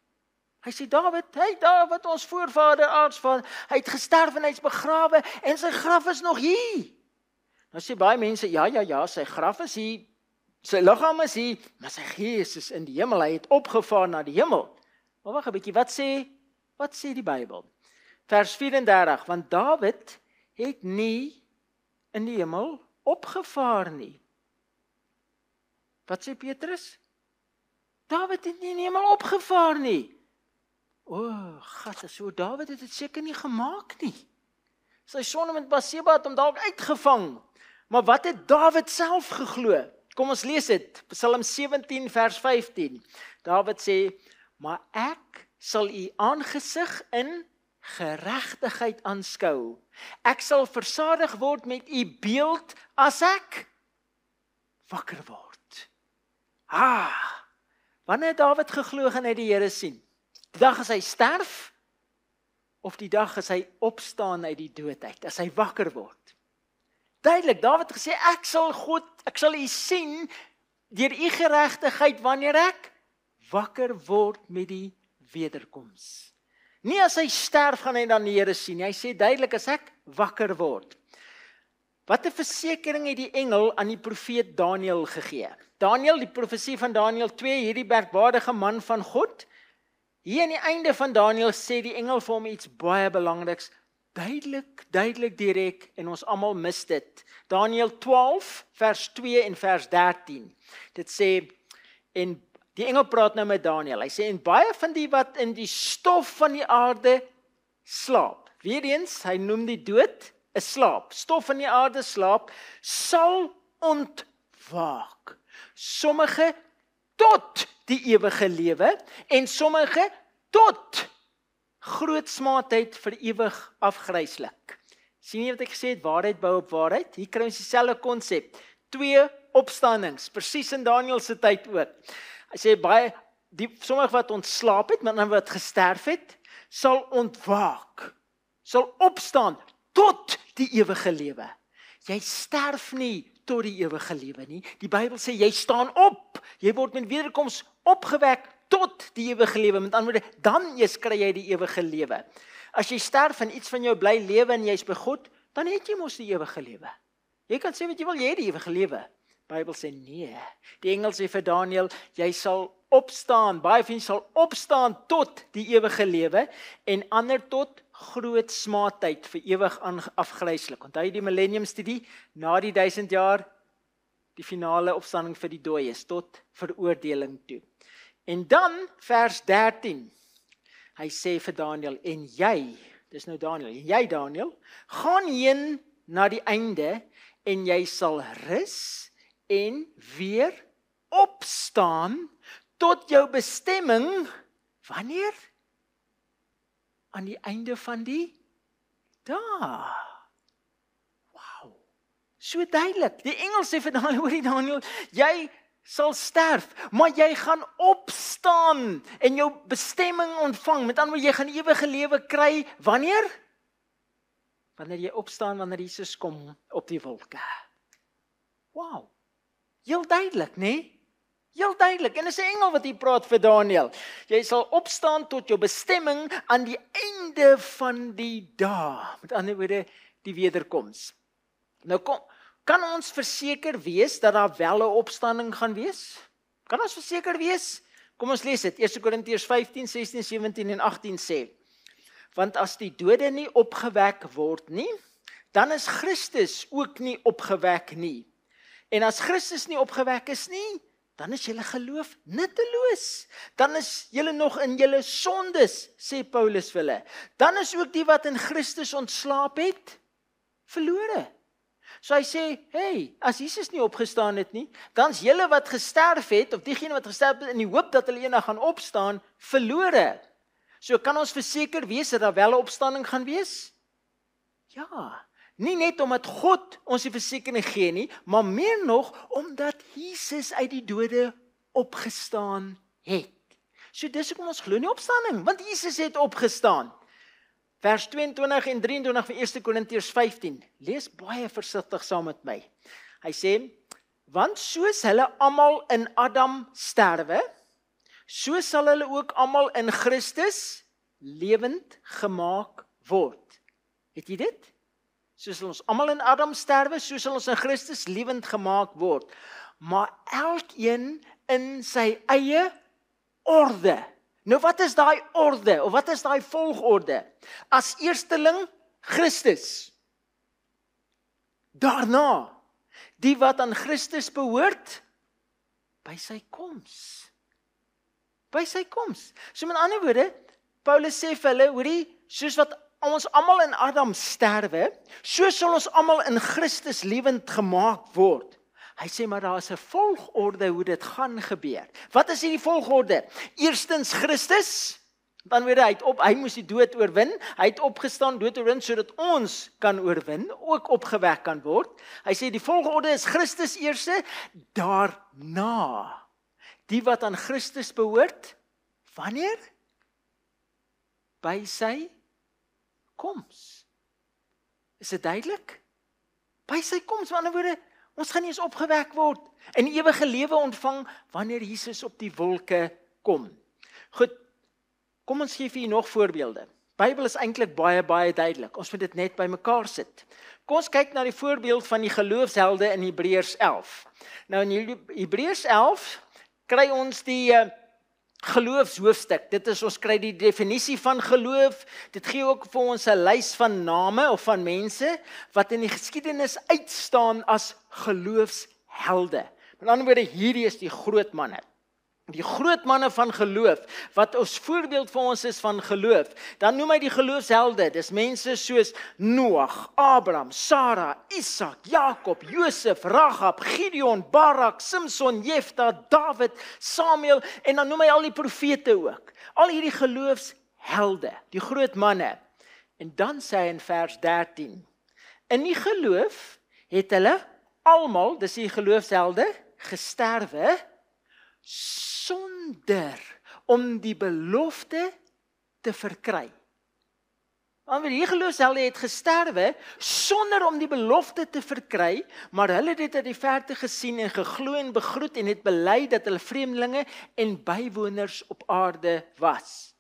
Hy sê, Dawid, ons voorvader, aartsvader, hy het gesterf en hy is begrawe, en sy graf is nog hier. Nou sê baie mense, ja, sy graf is hier, sy liggaam is hier, maar sy gees is in die hemel, hy het opgevaar na die hemel. Maar wag 'n bietjie, wat sê die Bybel? Vers 34, want Dawid het nie in die hemel opgevaar nie. Wat sê Petrus? Dawid het nie in die hemel opgevaar nie. So Dawid het dit seker nie gemaak nie. Sy sonde met Batseba het hom dalk uitgevang. Maar wat het Dawid self geglo? Kom ons lees dit, Psalm 17 vers 15. Dawid sê, maar ek sal u aangesig in geregtigheid aanskou. Ek sal versadig word met u beeld as ek wakker word. Wanneer het Dawid geglo gaan hy die Here sien? Die dag as hy sterf, of die dag as hy opstaan uit die dood uit, as hy wakker word? Duidelik, Dawid gesê, ek sal u sien deur u geregtigheid wanneer ek wakker word met die wederkoms. Nie as hy sterf gaan hy dan die Here sien, hy sê duidelik as ek wakker word. Wat 'n versekering het die engel aan die profeet Daniël gegee? Daniël, die profesie van Daniël 2, hierdie merkwaardige man van God. Hier aan die einde van Daniël sê die engel vir hom iets baie belangriks, duidelik direk, en ons almal mis dit. Daniël 12 vers 2 en vers 13. Dit sê, en die engel praat nou met Daniël. Hy sê, en baie van die wat in die stof van die aarde slaap. Weereens, hy noem die dood 'n slaap. Stof van die aarde slaap, sal ontwaak. Sommige tot die ewige lewe en sommige tot groot smaadheid vir ewig afgryslik. Sien jy wat ek gesê het, waarheid bou op waarheid? Hier kry ons dieselfde konsep. 2 opstandings, presies in Daniël se tyd ook. Hy sê sommige wat ontslaap het, maar dan wat gesterf het, sal ontwaak, sal opstaan tot die ewige lewe. Jy sterf nie tot die ewige lewe nie. Die Bybel sê jy staan op. Jy word met wederkoms opgewek tot die ewige lewe. Met ander woorde, dan eers kry jy die ewige lewe. As jy sterf en iets van jou bly lewe en jy's by God, dan het jy mos die ewige lewe. Jy kan sê wat jy wil, jy het die ewige lewe. Die Bybel sê nee. Die engel sê vir Daniël, jy sal opstaan, baie van julle sal opstaan tot die ewige lewe en ander tot groot smaadtyd vir ewig afgryslik. Onthou die millennium studie, na die 1000 jaar, die finale opstanding vir die dooies, tot veroordeling toe. En dan, vers 13, hy sê vir Daniël, en jy, dis nou Daniël, en jy Daniël, gaan heen na die einde, en jy sal rus, en weer opstaan, tot jou bestemming, wanneer? Aan die einde van die dae. Wow, so duidelik. Die engel sê vir Daniël, jy sal sterf, maar jy gaan opstaan en jou bestemming ontvang. Met ander woorde, jy gaan ewige lewe kry, wanneer? Wanneer jy opstaan, wanneer Jesus kom op die wolke. Wow, heel duidelik, né? Heel duidelik, en is 'n engel wat hier praat vir Daniël. Jy sal opstaan tot jou bestemming aan die einde van die dae. Met ander woorde, die wederkoms. Nou kan ons verseker wees dat daar wel 'n opstanding gaan wees? Kan ons verseker wees? Kom ons lees dit. 1 Korintiërs 15, 16, 17 en 18 sê, want as die dode nie opgewek word nie, dan is Christus ook nie opgewek nie. En as Christus nie opgewek is nie, dan is julle geloof nutteloos. Dan is julle nog in julle sondes, sê Paulus vir hulle. Dan is ook die wat in Christus ontslaap het, verlore. So hy sê, hey, as Jesus nie opgestaan het nie, dan is julle wat gesterf het, of diegene wat gesterf het in die hoop dat hulle eendag gaan opstaan, verlore. So kan ons verseker wees dat daar wel 'n opstanding gaan wees? Ja, nie net omdat God ons die versekering gee nie, maar meer nog omdat Jesus uit die dode opgestaan het. So dis hoekom ons glo in die opstanding, want Jesus het opgestaan. Vers 22 en 23 van 1 Korintiërs 15. Lees baie versigtig saam met my. Hy sê, want soos hulle almal in Adam sterwe, so sal hulle ook almal in Christus lewend gemaak word. Het jy dit? So sal ons almal in Adam sterwe, so sal ons in Christus lewend gemaak word. Maar elkeen in sy eie orde. Nou wat is daai orde, of wat is daai volgorde? As eersteling Christus. Daarna, die wat aan Christus behoort, by sy koms. By sy koms. So met ander woorde, Paulus sê vir hulle, hoorie, soos wat ons almal in Adam sterwe, so sal ons almal in Christus lewend gemaak word. Hy sê, maar daar is 'n volgorde hoe dit gaan gebeur. Wat is hierdie volgorde? Eerstens Christus, dan weer hy moes die dood oorwin, hy het opgestaan, dood oorwin, sodat ons kan oorwin, ook opgewek kan word. Hy sê, die volgorde is Christus eerste, daarna, die wat aan Christus behoort, wanneer? By sy koms. Is dit duidelik? By sy koms, met ander woorde, ons gaan nie eens opgewek word en ewige lewe ontvang wanneer Jesus op die wolke kom. Goed, kom ons gee vir u nog voorbeelde. Bybel is eintlik baie duidelik. Ons moet dit net by mekaar sit. Kom ons kyk na die voorbeeld van die geloofshelde in Hebreërs 11. Nou in Hebreërs 11 kry ons die geloofshoofstuk. Dit is, ons kry die definisie van geloof. Dit gee ook vir ons 'n lys van name of van mense wat in die geskiedenis uitstaan as geloofshelde. Met ander woorde, hierdie is die groot manne. Die groot manne van geloof, wat ons voorbeeld vir ons is van geloof. Dan noem hy die geloofshelde. Dis mense soos Noag, Abraham, Sara, Isak, Jakob, Josef, Rahab, Gideon, Barak, Simson, Jefta, David, Samuel, en dan noem hy al die profete ook. Al hierdie geloofshelde, die groot manne. En dan sê hy in vers 13, in die geloof het hulle almal, dis die geloofshelde, gesterwe, sonder om die belofte te verkry. Want die geloofshelde het gesterwe sonder om die belofte te verkry, maar hulle het dit uit die verte gesien en geglo en begroet en het bely dat hulle vreemdelinge en bywoners op aarde was.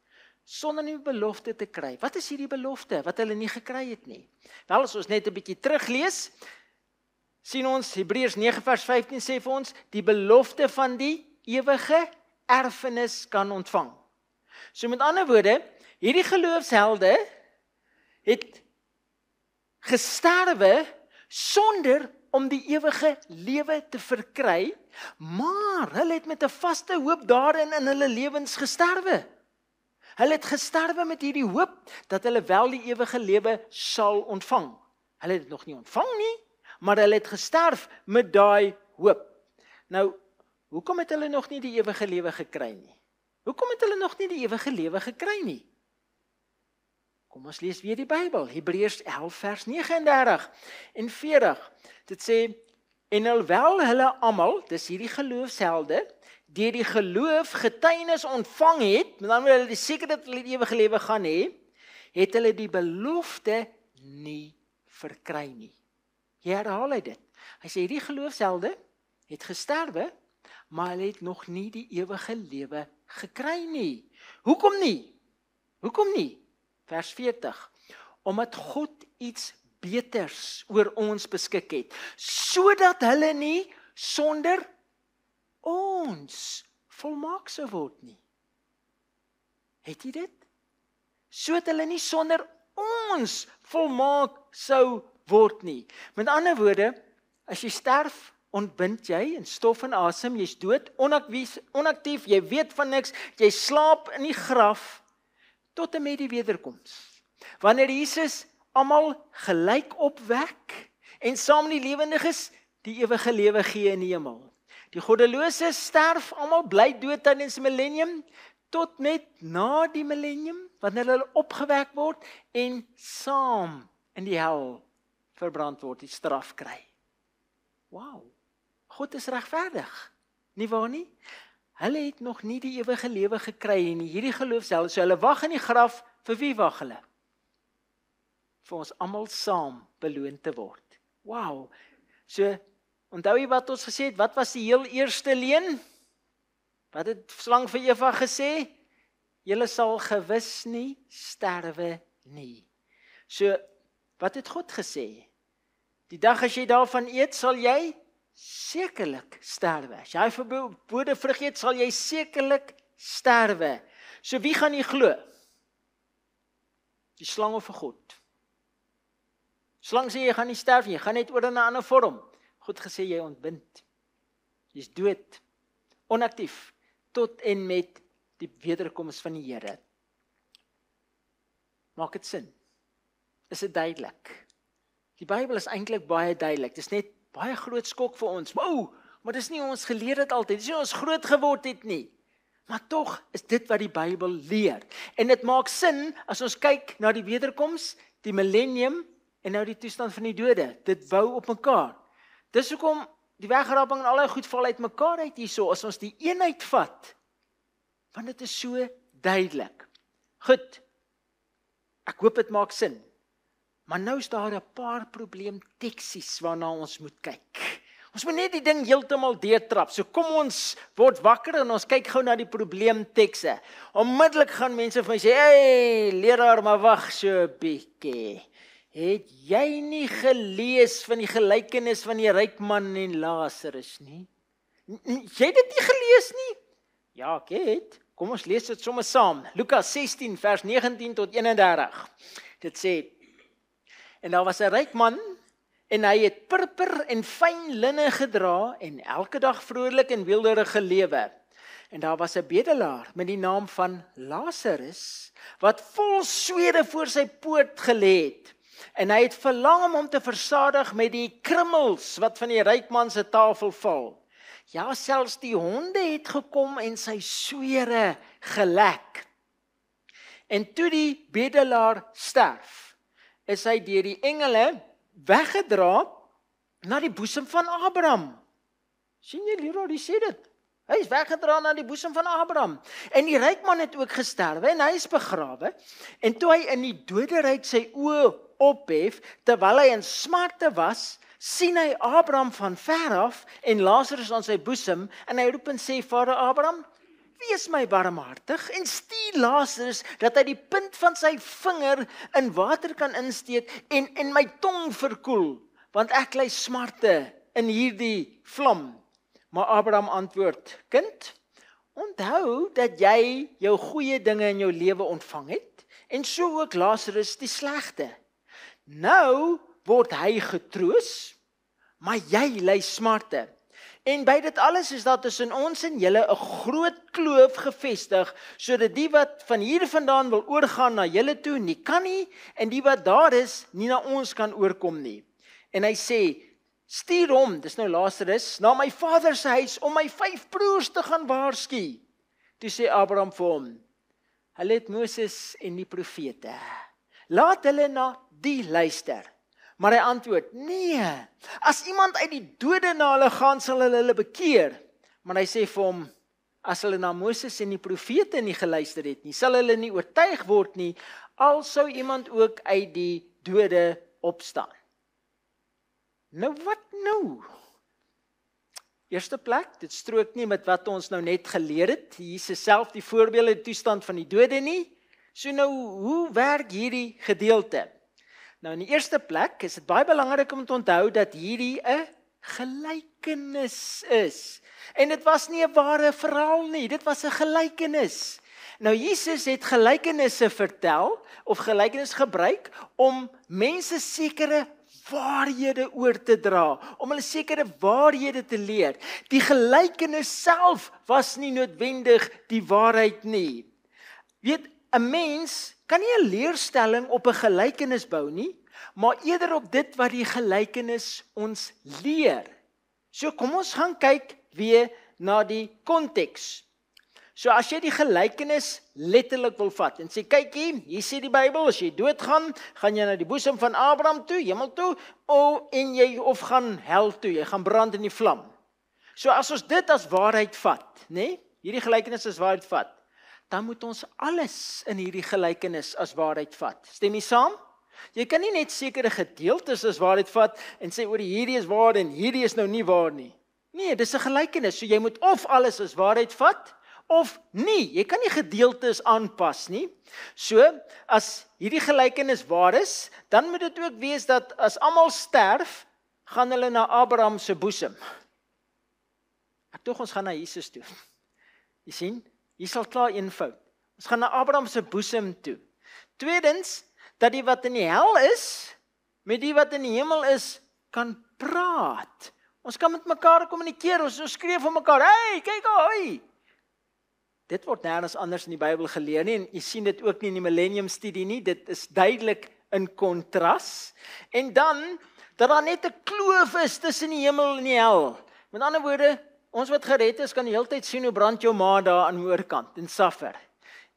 Sonder die belofte te kry. Wat is hierdie belofte wat hulle nie gekry het nie? Wel, as ons net 'n bietjie teruglees, sien ons Hebreërs 9 vers 15 sê vir ons, die belofte van die ewige erfenis kan ontvang. So met ander woorde, hierdie geloofshelde het gesterwe sonder om die ewige lewe te verkry, maar hulle het met 'n vaste hoop daarin in hulle lewens gesterwe. Hulle het gesterwe met hierdie hoop dat hulle wel die ewige lewe sal ontvang. Hulle het dit nog nie ontvang nie, maar hulle het gesterf met daai hoop. Nou, hoekom het hulle nog nie die ewige lewe gekry nie? Hoekom het hulle nog nie die ewige lewe gekry nie? Kom ons lees weer die Bybel, Hebreërs 11 vers 39 en 40. Dit sê, en alhoewel hulle almal, dis hierdie geloofshelde, deur die geloof getuienis ontvang het, met ander woorde hulle die sekerheid dat hulle die ewige lewe gaan hê, het hulle die belofte nie verkry nie. Jy herhaal hy dit. Hy sê hierdie geloofshelde het gesterwe, maar hulle het nog nie die ewige lewe gekry nie. Hoekom nie? Hoekom nie? Vers 40. Omdat God iets beters oor ons beskik het, sodat hulle nie sonder ons volmaak sou word nie. Het jy dit? Sodat hulle nie sonder ons volmaak sou word nie. Met ander woorde, as jy sterf, ontbind jy in stof en asem, jy's dood, onaktief, jy weet van niks, jy slaap in die graf, tot en met die wederkoms. Wanneer Jesus almal gelyk opwek, en saam die lewendiges die ewige lewe gee in die hemel. Die goddeloses sterf, almal bly dood tydens die millennium, tot met na die millennium, wanneer hulle opgewek word, en saam in die hel verbrand word, die straf kry. Wow, God is regverdig, nie waar nie? Hulle het nog nie die ewige lewe gekry nie, hierdie geloofshelde, so hulle wag in die graf, vir wie wag hulle? Vir ons almal saam beloon te word. Wow, so, onthou jy wat ons gesê het, wat was die heel eerste leen? Wat het slang vir Eva gesê? Julle sal gewis nie sterwe nie. So, wat het God gesê? Die dag as jy daarvan eet, sal jy sekerlik sterwe. As jy verbode vrug eet, sal jy sekerlik sterwe. So wie gaan jy glo? Die slang of vir God? Slang sê jy gaan nie sterf, jy gaan net oor in 'n ander vorm. God gesê jy ontbind. Jy's dood, onaktief, tot en met die wederkoms van die Here. Maak dit sin? Is dit duidelik? Die Bybel is eintlik baie duidelik. Dit is net baie groot skok vir ons. Wow, maar dis nie ons geleer het altyd. Dis nie ons groot geword het nie. Maar tog is dit wat die Bybel leer. En dit maak sin as ons kyk na die wederkoms, die millennium en nou die toestand van die dode. Dit bou op mekaar. Dis hoekom die wegraping en allerlei goed val uit mekaar uit hierso, as ons die eenheid vat. Want dit is so duidelik. Goed, ek hoop dit maak sin. Maar nou is daar 'n paar probleemteksies waarna ons moet kyk. Ons moet net die ding heeltemal deurtrap. So kom ons word wakker en ons kyk gou na die probleemtekste. Onmiddellik gaan mense vir my sê, "Hey, leraar, maar wag so 'n bietjie. Het jy nie gelees van die gelykenis van die ryk man en Lazarus nie? Jy het dit nie gelees nie?" Ja, ek het. Kom ons lees dit sommer saam. Lukas 16 vers 19 tot 31. Dit sê: En daar was 'n ryk man, en hy het purper en fyn linne gedra, en elke dag vrolik en weelderig gelewe. En daar was 'n bedelaar met die naam van Lazarus, wat vol swere voor sy poort gelê het. En hy het verlang om hom te versadig met die krummels wat van die ryk man se tafel val. Ja, selfs die honde het gekom en sy swere gelek. En toe die bedelaar sterf, is hy deur die engele weggedra na die boesem van Abraham. Sien jy, leraar, die sê dit. Hy is weggedra na die boesem van Abraham. En die ryk man het ook gesterwe en hy is begrawe. En toe hy in die doderyk sy oë ophef, terwyl hy in smarte was, sien hy Abraham van ver af en Lazarus aan sy boesem, en hy roep en sê: Vader Abraham, wees my barmhartig en stuur Lazarus dat hy die punt van sy vinger in water kan insteek en my tong verkoel, want ek ly smarte in hierdie vlam. Maar Abraham antwoord: Kind, onthou dat jy jou goeie dinge in jou lewe ontvang het, en so ook Lazarus die slegte. Nou word hy getroos, maar jy ly smarte. En by dit alles is daar tussen ons en julle 'n groot kloof gevestig, sodat die wat van hier vandaan wil oorgaan na julle toe nie kan nie, en die wat daar is nie na ons kan oorkom nie. En hy sê, stuur hom, dis nou Lazarus, na my vader se huis om my 5 broers te gaan waarsku. Toe sê Abraham vir hom, hulle het Moses en die profete. Laat hulle na die luister. Maar hy antwoord, nee, as iemand uit die dode na hulle gaan, sal hulle bekeer. Maar hy sê vir hom, as hulle na Moses en die profete nie geluister het nie, sal hulle nie oortuig word nie, al sou iemand ook uit die dode opstaan. Nou wat nou? Eerste plek, dit strook nie met wat ons nou net geleer het. Jesus self die voorbeelde toestand van die dode nie. So nou, hoe werk hierdie gedeelte? Nou in die eerste plek is dit baie belangrik om te onthou dat hierdie 'n gelykenis is. En dit was nie 'n ware verhaal nie, dit was 'n gelykenis. Nou Jesus het gelykenisse vertel of gelykenis gebruik om mense sekere waarhede oor te dra, om hulle sekere waarhede te leer. Die gelykenis self was nie noodwendig die waarheid nie. Weet, 'n mens kan nie 'n leerstelling op 'n gelykenis bou nie, maar eerder op dit wat die gelykenis ons leer. So kom ons gaan kyk weer na die konteks. So as jy die gelykenis letterlik wil vat en sê, kyk hier sê die Bybel, as jy doodgaan, gaan jy na die boesem van Abraham toe, hemel toe, en jy of gaan hel toe, jy gaan brand in die vlam. So as ons dit as waarheid vat, nê, hierdie gelykenis as waarheid vat, dan moet ons alles in hierdie gelykenis as waarheid vat. Stem jy saam? Jy kan nie net sekere gedeeltes as waarheid vat en sê oor hierdie is waar en hierdie is nou nie waar nie. Nee, dis 'n gelykenis, so jy moet of alles as waarheid vat, of nie. Jy kan nie gedeeltes aanpas nie. So, as hierdie gelykenis waar is, dan moet dit ook wees dat as almal sterf, gaan hulle na Abraham se boesem. Ek dink ons gaan na Jesus toe. Jy sien, hier sal klaar eenvoud. Ons gaan na Abraham se boesem toe. Tweedens, dat die wat in die hel is, met die wat in die hemel is, kan praat. Ons kan met mekaar kommunikeer, ons skree vir mekaar, hey, kyk hoi. Dit word nêrens anders in die Bybel geleer nie, en jy sien dit ook nie in die millennium studie nie, dit is duidelik in kontras. En dan, dat daar net 'n kloof is tussen die hemel en die hel. Met ander woorde, ons wat gered is, kan die hele tyd sien hoe brand jou ma daar aan die oorkant, in suffer.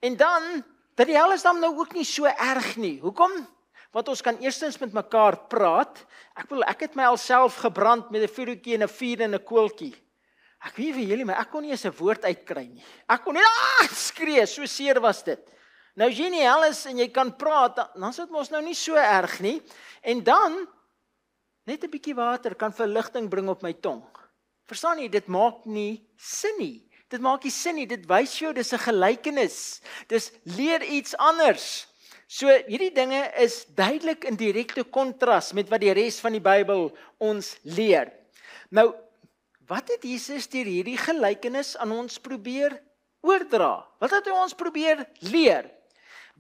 En dan, dat die hel is dan nou ook nie so erg nie. Hoekom? Want ons kan eerstens met mekaar praat. Ek het my alself gebrand met 'n vuurtjie en 'n vuur en 'n koeltjie. Ek weet vir julle, maar ek kon nie eens 'n woord uitkry nie. Ek kon net skree, so seer was dit. Nou as jy in die hel is en jy kan praat, dan is dit mos nou nie so erg nie. En dan, net 'n bietjie water kan verligting bring op my tong. Verstaan jy, dit maak nie sin nie. Dit maak nie sin nie, dit wys jou, dis 'n gelykenis. Dis leer iets anders. So, hierdie dinge is duidelik in direkte kontras met wat die res van die Bybel ons leer. Nou, wat het Jesus deur hierdie gelykenis aan ons probeer oordra? Wat het hy ons probeer leer?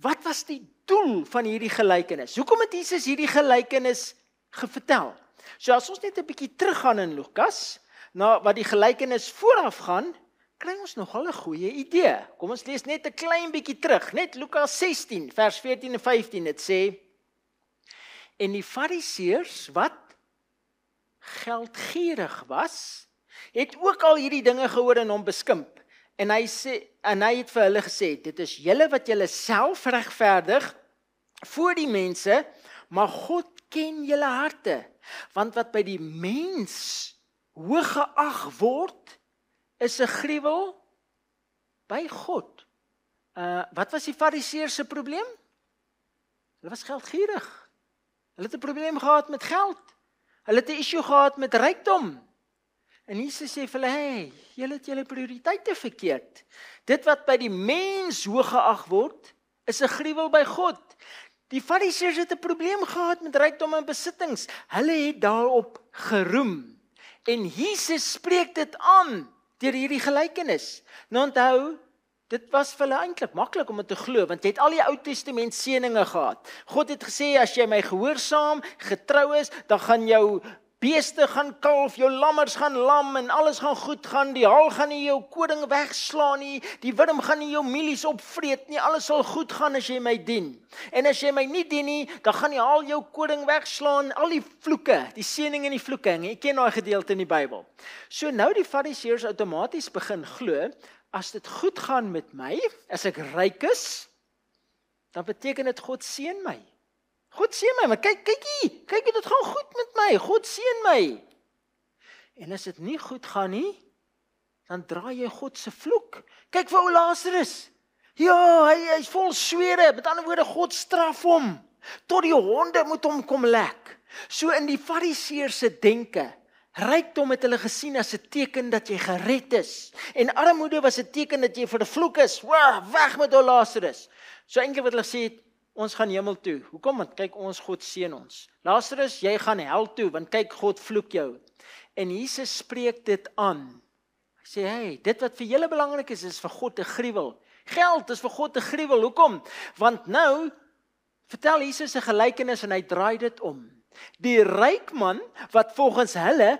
Wat was die doel van hierdie gelykenis? Hoekom het Jesus hierdie gelykenis vertel? So as ons net 'n bietjie teruggaan in Lukas, na wat die gelykenis vooraf gaan, kry ons nogal 'n goeie idee. Kom ons lees net 'n klein bietjie terug, net Lukas 16, vers 14 en 15, dit sê, en die fariseërs wat geldgierig was, het ook al hierdie dinge gehoor en hom beskimp. En hy het vir hulle gesê, dit is julle wat julle self regverdig voor die mense, maar God ken julle harte. Want wat by die mens hoog geag word, is 'n gruwel by God. Wat was die fariseërs se probleem? Hulle was geldgierig. Hulle het 'n probleem gehad met geld. Hulle het 'n issue gehad met rykdom. En Jesus sê vir hulle, hey, julle het julle prioriteite verkeerd. Dit wat by die mens hoog geag word, is 'n gruwel by God. Die fariseërs het 'n probleem gehad met rykdom en besittings. Hulle het daarop geroem. En Jesus spreek dit aan. deur hierdie gelykenis. Nou onthou, dit was vir hulle eintlik maklik om dit te glo, want jy het al die Ou Testament seëninge gehad. God het gesê, as jy my gehoorsaam, getrou is, dan gaan jou beeste gaan kalf, jou lammers gaan lam, en alles gaan goed gaan, die haal gaan nie jou koring wegslaan nie, die wurm gaan nie jou mielies opvreet nie, alles sal goed gaan as jy my dien. En as jy my nie dien nie, dan gaan die haal jou koring wegslaan, al die vloeke, die seëning en die vloeke, en jy ken daai gedeelte in die Bybel. So nou die Fariseërs outomaties begin glo, as dit goed gaan met my, as ek ryk is, dan beteken dit God seën my. God seën my, maar kyk hier, dit gaan goed met my, God seën my. En as dit nie goed gaan nie, dan draai jy God se vloek. Kyk vir ou Lazarus. Ja, hy is vol swere, met ander woorde, God straf hom. Tot die honde moet hom kom lek. So in die Fariseërs se denke, rykdom het hulle gesien as 'n teken dat jy gered is. En armoede was 'n teken dat jy vervloek is. Weg met ou Lazarus. So eintlik wat hulle sê het, ons gaan hemel toe. Hoekom? Want kyk, ons God seën ons. Lazarus, jy gaan hel toe, want kyk, God vloek jou. En Jesus spreek dit aan. Hy sê, hey, dit wat vir julle belangrik is vir God 'n gruwel. Geld is vir God 'n gruwel. Hoekom? Want nou vertel Jesus 'n gelykenis en hy draai dit om. Die ryk man, wat volgens hulle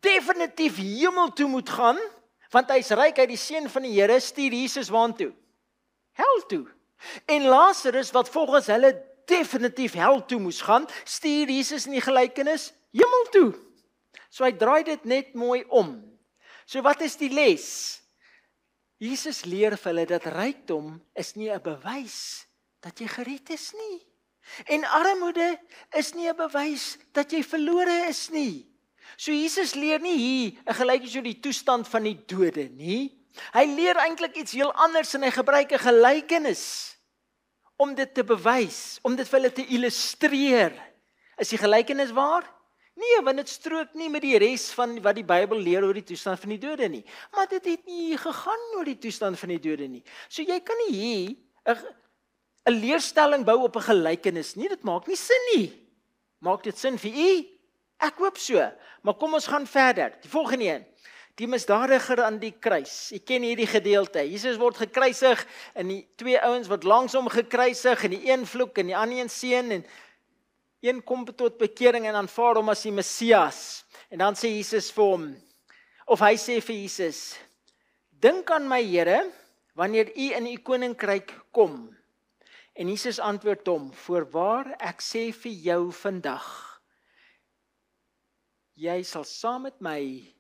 definitief hemel toe moet gaan, want hy's ryk, hy die seun van die Here, stuur Jesus waartoe? Hel toe. En Lazarus, wat volgens hulle definitief hel toe moes gaan, stuur Jesus in die gelykenis hemel toe. So hy draai dit net mooi om. So wat is die les? Jesus leer vir hulle dat rykdom is nie 'n bewys dat jy gered is nie. En armoede is nie 'n bewys dat jy verlore is nie. So Jesus leer nie hier 'n gelykenis oor die toestand van die dode nie. Hy leer eintlik iets heel anders en hy gebruik 'n gelykenis om dit te bewys, om dit vir hulle te illustreer. Is die gelykenis waar? Nee, want dit strook nie met die res van wat die Bybel leer oor die toestand van die dode nie. Maar dit het nie gegaan oor die toestand van die dode nie. So jy kan nie hier 'n leerstelling bou op 'n gelykenis nie. Dit maak nie sin nie. Maak dit sin vir u? Ek hoop so. Maar kom ons gaan verder. Die volgende een. Die misdadiger aan die kruis. Jy ken hierdie gedeelte. Jesus word gekruisig en die twee ouens word langs hom gekruisig en die een vloek en die ander een seën en een kom tot bekering en aanvaar hom as die Messias. En dan sê Jesus vir hom, of hy sê vir Jesus, dink aan my Here, wanneer u in u koninkryk kom. En Jesus antwoord hom, voorwaar ek sê vir jou vandag, jy sal saam met my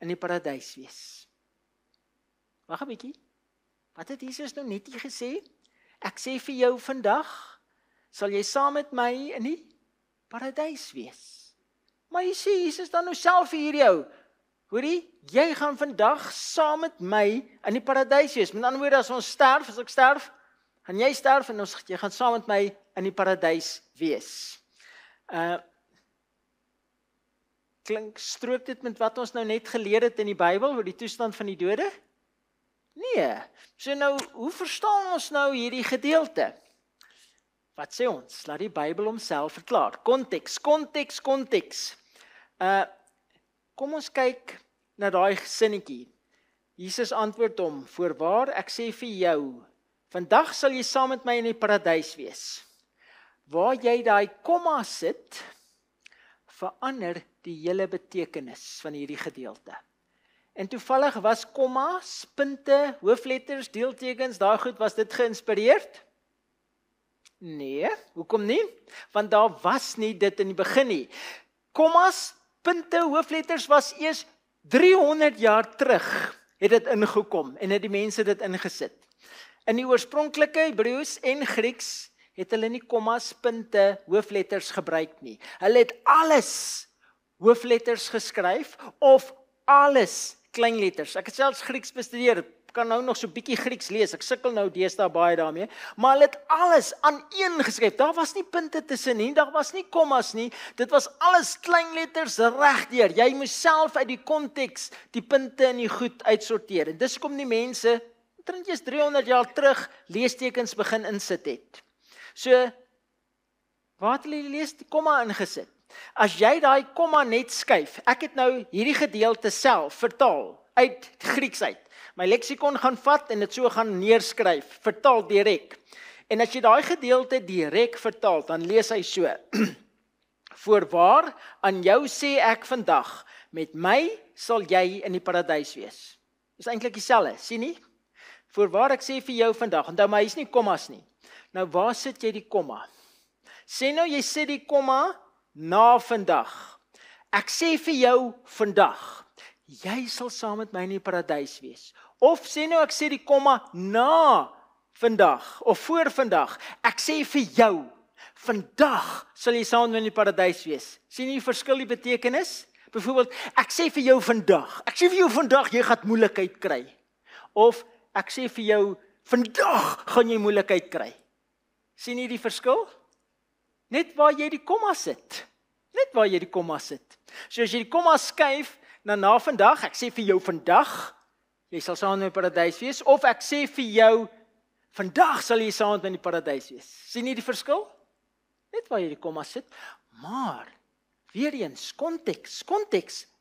in die paradys wees. Wag 'n bietjie. Wat het Jesus nou net hier gesê? Ek sê vir jou vandag, sal jy saam met my in die paradys wees. Maar jy sê Jesus dan nou self vir hierdie ou. Hoorie, jy gaan vandag saam met my in die paradys wees. Met ander woorde, as ons sterf, as ek sterf, gaan jy sterf en jy gaan saam met my in die paradys wees. Strook dit met wat ons nou net geleer het in die Bybel oor die toestand van die dode? Nee. So nou, hoe verstaan ons nou hierdie gedeelte? Wat sê ons? Laat die Bybel homself verklaar. Konteks. Kom ons kyk na daai sinnetjie. Jesus antwoord hom, voorwaar ek sê vir jou, vandag sal jy saam met my in die paradys wees. Waar jy daai komma sit, verander die hele betekenis van hierdie gedeelte. En toevallig was kommas, punte, hoofletters, deeltekens, daai goed, was dit geïnspireerd? Nee, hoekom nie? Want daar was nie dit in die begin nie. Kommas, punte, hoofletters was eers 300 jaar terug, het dit ingekom en het die mense dit ingesit. In die oorspronklike Hebreëus en Grieks het hulle nie kommas, punte, hoofletters gebruik nie. Hulle het alles hoofletters geskryf of alles kleinletters. Ek het selfs Grieks bestudeer, kan nou nog so bietjie Grieks lees, ek sukkel nou deesdae baie daarmee, maar hulle het alles aan een geskryf. Daar was nie punte tussen nie, daar was nie kommas nie, dit was alles kleinletters regdeur. Jy moes self uit die konteks die punte en die goed uitsorteer. En dis kom die mense, omtrent eers 300 jaar terug, leestekens begin insit het. So, waar het hulle die komma ingesit? As jy daai komma net skuif, ek het nou hierdie gedeelte self vertaal, uit Grieks uit. My leksikon gaan vat en dit so gaan neerskryf, vertaal direk. En as jy daai gedeelte direk vertaal, dan lees hy so. Voorwaar, aan jou sê ek vandag, met my sal jy in die paradys wees. Dis eintlik dieselfde, sien nie? Voorwaar ek sê vir jou vandag, onthou maar, hy is nie kommas nie. Nou waar sit jy die komma? Sê nou jy sit die komma na vandag. Ek sê vir jou vandag, jy sal saam met my in die paradys wees. Of sê nou ek sê die komma na vandag, of voor vandag, ek sê vir jou, vandag sal jy saam met my in die paradys wees. Sien jy die verskil die betekenis? Byvoorbeeld, ek sê vir jou vandag, jy gaan moeilikheid kry. Of, ek sê vir jou, vandag gaan jy moeilikheid kry. Sien jy die verskil? Net waar jy die komma sit. So as jy die komma skuif, na vandag, ek sê vir jou vandag, jy sal saam met my paradys wees, of ek sê vir jou, vandag sal jy saam met my in die paradys wees. Sien jy die verskil? Net waar jy die komma sit, maar, weer eens, konteks,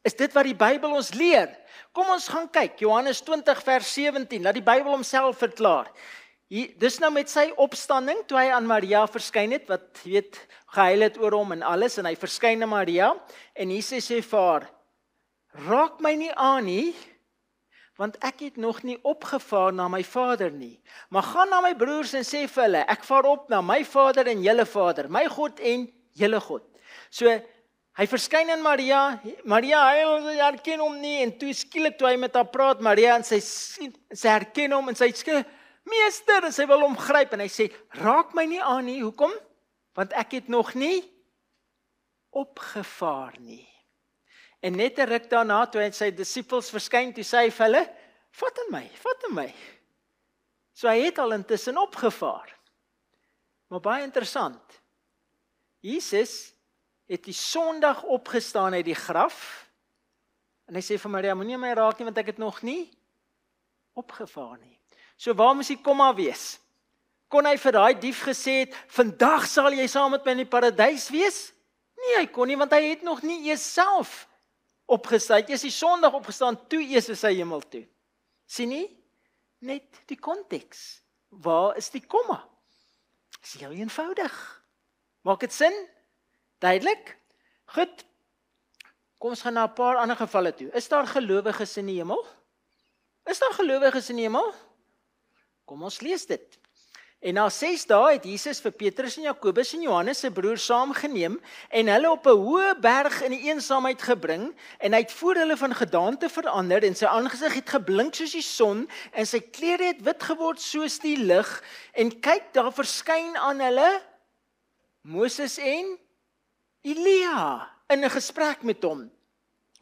is dit wat die Bybel ons leer. Kom ons gaan kyk, Johannes 20 vers 17, laat die Bybel homself verklaar. Dis nou met sy opstanding, toe hy aan Maria verskyn het, wat gehuil het oor hom en alles, en hy verskyn aan Maria, en Jesus sê vir haar, raak my nie aan nie, want ek het nog nie opgevaar na my Vader nie, maar gaan na my broers en sê vir hulle, ek vaar op na my Vader en julle Vader, my God en julle God. So, hy verskyn aan Maria huil, sy herken hom nie, en toe skielik toe hy met haar praat, Maria, en sy herken hom, en sy sê, meester, en sy wil hom gryp, en hy sê, raak my nie aan nie, hoekom? Want ek het nog nie opgevaar nie. En net 'n ruk daarna, toe hy sy disippels verskyn, toe sê hy vir hulle, vat in my. So hy het al intussen opgevaar. Maar baie interessant, Jesus het die Sondag opgestaan uit die graf, en hy sê vir Maria, moenie my raak nie, want ek het nog nie opgevaar nie. So waar moes die komma wees? Kon hy vir daai dief gesê het, vandag sal jy saam met my in die paradys wees? Nee, hy kon nie, want hy het nog nie eers self opgestaan. Hy het eers die Sondag opgestaan, toe eers is hy hemel toe. Sien nie? Net die konteks. Waar is die komma? Is heel eenvoudig. Maak dit sin? Duidelik? Goed. Kom ons gaan na 'n paar ander gevalle toe. Is daar gelowiges in die hemel? Kom ons lees dit. En na 6 dae het Jesus vir Petrus en Jakobus en Johannes se broer saamgeneem en hulle op 'n hoë berg in die eensaamheid gebring en hy het voor hulle van gedaante verander en sy aangesig het geblink soos die son en sy klere het wit geword soos die lig en kyk, daar verskyn aan hulle Moses en Elia in 'n gesprek met hom.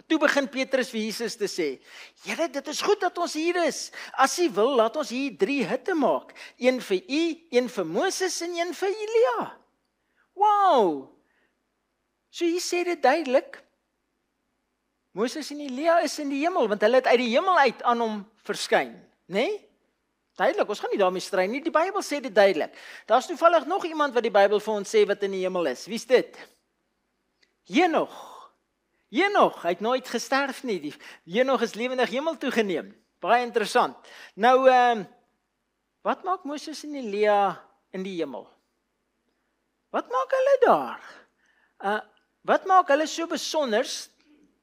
Toe begin Petrus vir Jesus te sê, Here, dit is goed dat ons hier is. As U wil, laat ons hier 3 hutte maak. Een vir U, een vir Moses en een vir Elia. Wow! So hier sê dit duidelik, Moses en Elia is in die hemel, want hulle het uit die hemel uit aan hom verskyn. Nee? Duidelik, ons gaan nie daarmee stry nie, die Bybel sê dit duidelik. Daar's toevallig nog iemand wat die Bybel vir ons sê wat in die hemel is. Wie is dit? Henog, hy het nooit gesterf nie. Henog is lewendig hemel toegeneem. Baie interessant. Nou, wat maak Moses en Elia in die hemel? Wat maak hulle daar? Wat maak hulle so besonders,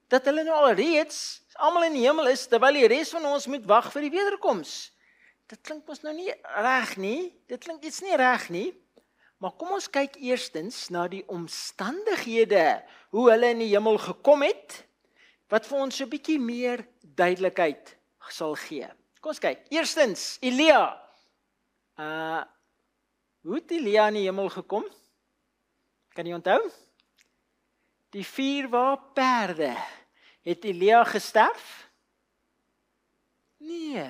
dat hulle nou al reeds almal in die hemel is, terwyl die res van ons moet wag vir die wederkoms? Dit klink ons nou nie reg nie. Dit klink iets nie reg nie. Maar kom ons kyk eerstens na die omstandighede, hoe hulle in die hemel gekom het, wat vir ons so 'n bietjie meer duidelikheid sal gee. Kom ons kyk. Eerstens, Elia. Hoe het Elia in die hemel gekom? Kan jy onthou? Die 4 perde. Het Elia gesterf? Nee.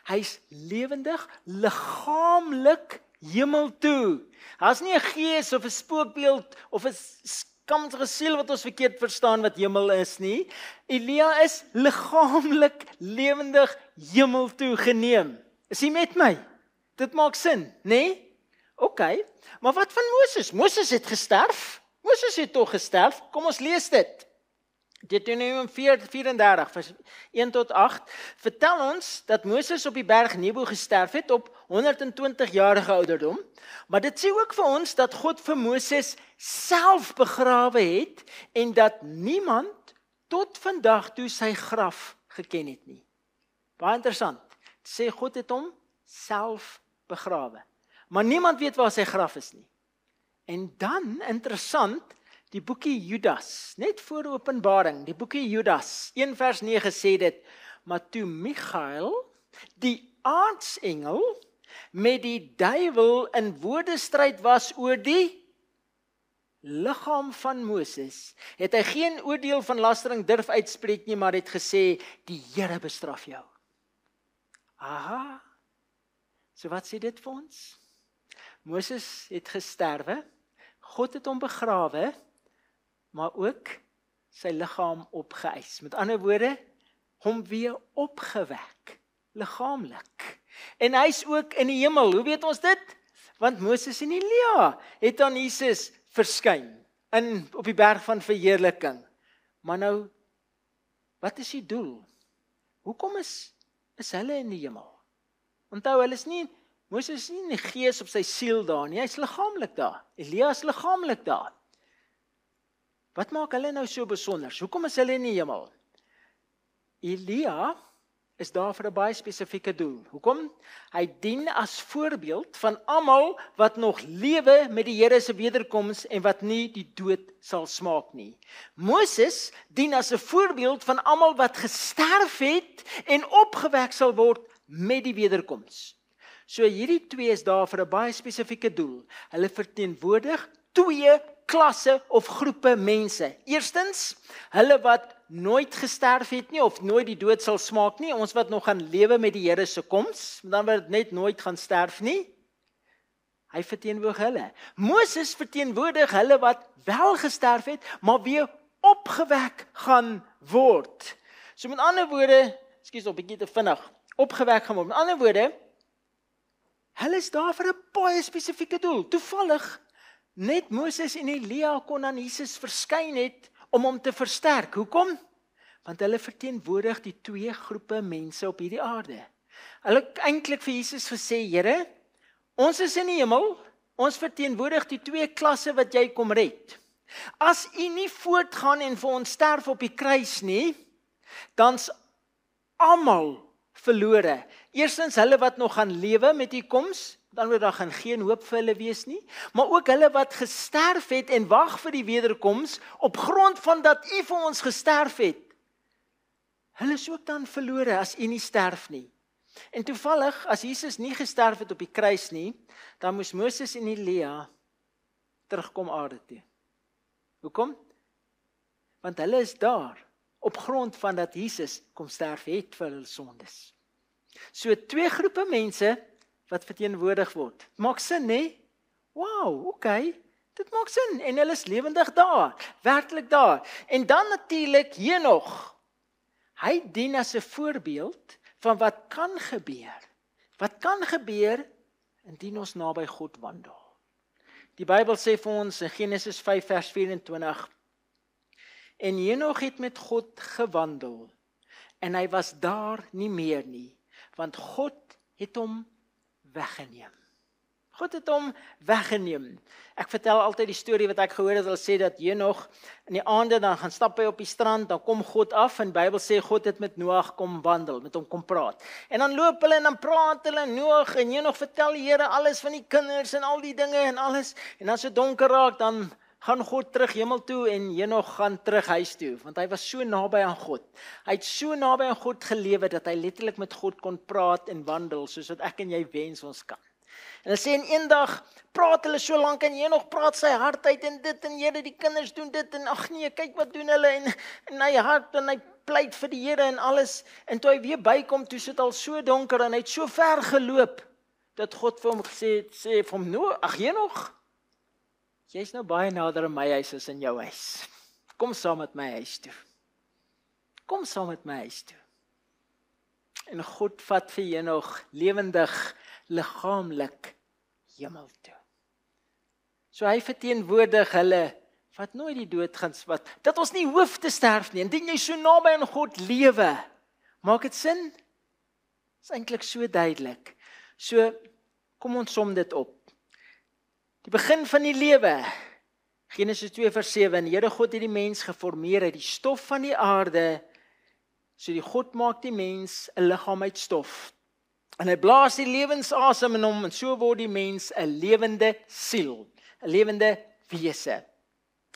Hy's lewendig, liggaamlik hemel toe. Daar's nie 'n gees of 'n spookbeeld of 'n skamsige siel wat ons verkeerd verstaan wat hemel is nie. Elia is liggaamlik lewendig hemel toe geneem. Is jy met my? Dit maak sin, nê? OK. Maar wat van Moses? Moses het gesterf. Moses het tog gesterf. Kom ons lees dit. Deuteronomium 34 vers 1 tot 8 vertel ons dat Moses op die berg Nebo gesterf het op 120-jarige ouderdom, maar dit sê ook vir ons dat God vir Moses self begrawe het en dat niemand tot vandag toe sy graf geken het nie. Baie interessant. Dit sê God het hom self begrawe, maar niemand weet waar sy graf is nie. En dan, interessant, die boekie Judas, net voor Openbaring, die boekie Judas, 1 vers 9 sê dit, maar toe Michael, die aartsengel, met die duiwel in woordestryd was oor die liggaam van Moses, het hy geen oordeel van lastering durf uitspreek nie, maar het gesê, die Here bestraf jou. Aha, so wat sê dit vir ons? Moses het gesterwe, God het hom begrawe, maar ook sy liggaam opgeëis. Met ander woorde, hom weer opgewek, liggaamlik. En hy is ook in die hemel. Hoe weet ons dit? Want Moses en Elia het aan Jesus verskyn op die berg van verheerliking. Maar nou, wat is die doel? Hoekom is hulle in die hemel? Onthou, Moses is nie in die gees op sy siel daar nie, hy is liggaamlik daar. Elia is liggaamlik daar. Wat maak hulle nou so besonder? Hoekom is hulle in die hemel? Elia is daar vir 'n baie spesifieke doel. Hoekom? Hy dien as voorbeeld van almal wat nog lewe met die Here se wederkoms en wat nie die dood sal smaak nie. Moses dien as 'n voorbeeld van almal wat gesterf het en opgewek sal word met die wederkoms. So hierdie twee is daar vir 'n baie spesifieke doel. Hulle verteenwoordig twee klasse of groepe mense. Eerstens, hulle wat nooit gesterf het nie, of nooit die dood sal smaak nie, ons wat nog gaan lewe met die Here se koms, dan wat net nooit gaan sterf nie. Hy verteenwoordig hulle. Moses verteenwoordig hulle wat wel gesterf het, maar weer opgewek gaan word. So met ander woorde, ekskuus, 'n bietjie te vinnig, opgewek gaan word. Met ander woorde, hulle is daar vir 'n baie spesifieke doel. Toevallig, net Moses en Elia kon aan Jesus verskyn het om hom te versterk. Hoekom? Want hulle verteenwoordig die twee groepe mense op hierdie aarde. Hulle het eintlik vir Jesus gesê, Here, ons is in die hemel, ons verteenwoordig die twee klasse wat jy kom red. As u nie voortgaan en vir ons sterf op die kruis nie, dan's almal verlore. Eerstens hulle wat nog gaan lewe met die koms, dan word daar gaan geen hoop vir hulle wees nie, maar ook hulle wat gesterf het en wag vir die wederkoms, op grond van dat u vir ons gesterf het. Hulle is ook dan verlore as u nie sterf nie. En toevallig, as Jesus nie gesterf het op die kruis nie, dan moes Moses en Elia terugkom aarde toe. Hoekom? Want hulle is daar, op grond van dat Jesus kom sterf het vir hulle sondes. So twee groepe mense wat verteenwoordig word. Maak sin, hè? Wow, okay, dit maak sin. En hulle is lewendig daar, werklik daar. En dan natuurlik Henog. Hy dien as 'n voorbeeld van wat kan gebeur. Wat kan gebeur indien ons naby God wandel. Die Bybel sê vir ons in Genesis 5 vers 24, en Henog het met God gewandel, en hy was daar nie meer nie, want God het hom weggeneem. God het hom weggeneem. Ek vertel altyd die storie wat ek gehoor het, hulle sê dat Henog in die aande dan gaan stap hy op die strand, dan kom God af, en die Bybel sê God het met Noag kom wandel, met hom kom praat. En dan loop hulle en dan praat hulle, Noag en Henog vertel die Here alles van die kinders en al die dinge en alles, en as dit donker raak, dan gaan God terug hemel toe en Henog gaan terug huis toe, want hy was so naby aan God. Hy het so naby aan God gelewe, dat hy letterlik met God kon praat en wandel, soos wat ek en jy wens ons kan. En hulle sê en eendag praat hulle so lank en Henog praat sy hart uit en dit en Here, die kinders doen dit en ag nee, kyk wat doen hulle en hy hart en hy pleit vir die Here en alles. En toe hy weer bykom, toe sit al so donker en hy het so ver geloop dat God vir hom sê vir hom, "No, ag Henog, jy's nou baie nader aan my huis as in jou huis. Kom saam met my huis toe. Kom saam met my huis toe." En God vat vir Henog lewendig, liggaamlik hemel toe. So hy verteenwoordig hulle wat nooit die dood gaan swat, dat ons nie hoef te sterf nie, indien jy so naby aan God lewe. Maak dit sin? Is eintlik so duidelik. So, kom ons som dit op. Die begin van die lewe, Genesis 2 vers 7, die Here God het die mens geformeer uit die stof van die aarde, so die God maak die mens 'n liggaam uit stof. En hy blaas die lewensasem in hom, en so word die mens 'n lewende siel, 'n lewende wese.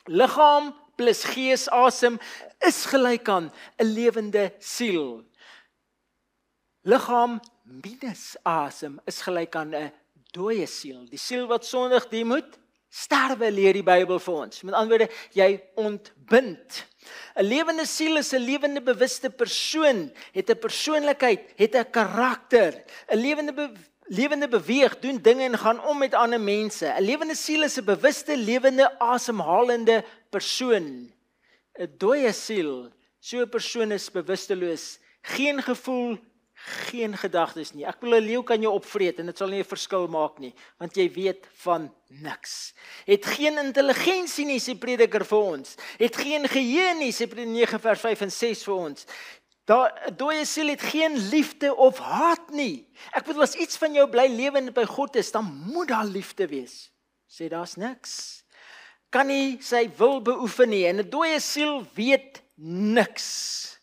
Liggaam plus gees, asem, is gelyk aan 'n lewende siel. Liggaam minus asem is gelyk aan 'n dooie siel. Die siel wat sondig, die moet sterwe, leer die Bybel vir ons. Met ander woorde, jy ontbind. 'n Lewende siel is 'n lewende bewuste persoon, het 'n persoonlikheid, het 'n karakter. 'n lewende beweeg, doen dinge en gaan om met ander mense. 'n Lewende siel is 'n bewuste, lewende, asemhalende persoon. 'n Dooie siel, so 'n persoon is bewusteloos, geen gevoel, geen gedagtes nie. Ek bedoel, 'n leeu kan jou opvreet en dit sal nie 'n verskil maak nie, want jy weet van niks. Het geen intelligensie nie, sê prediker vir ons. Het geen geheue nie, sê Prediker 9 vers 5 en 6 vir ons. 'n Dooie siel het geen liefde of haat nie. Ek bedoel, as iets van jou bly lewe en by God is, dan moet daar liefde wees. Sê daar's niks. Kan nie sy wil beoefen nie, en 'n dooie siel weet niks.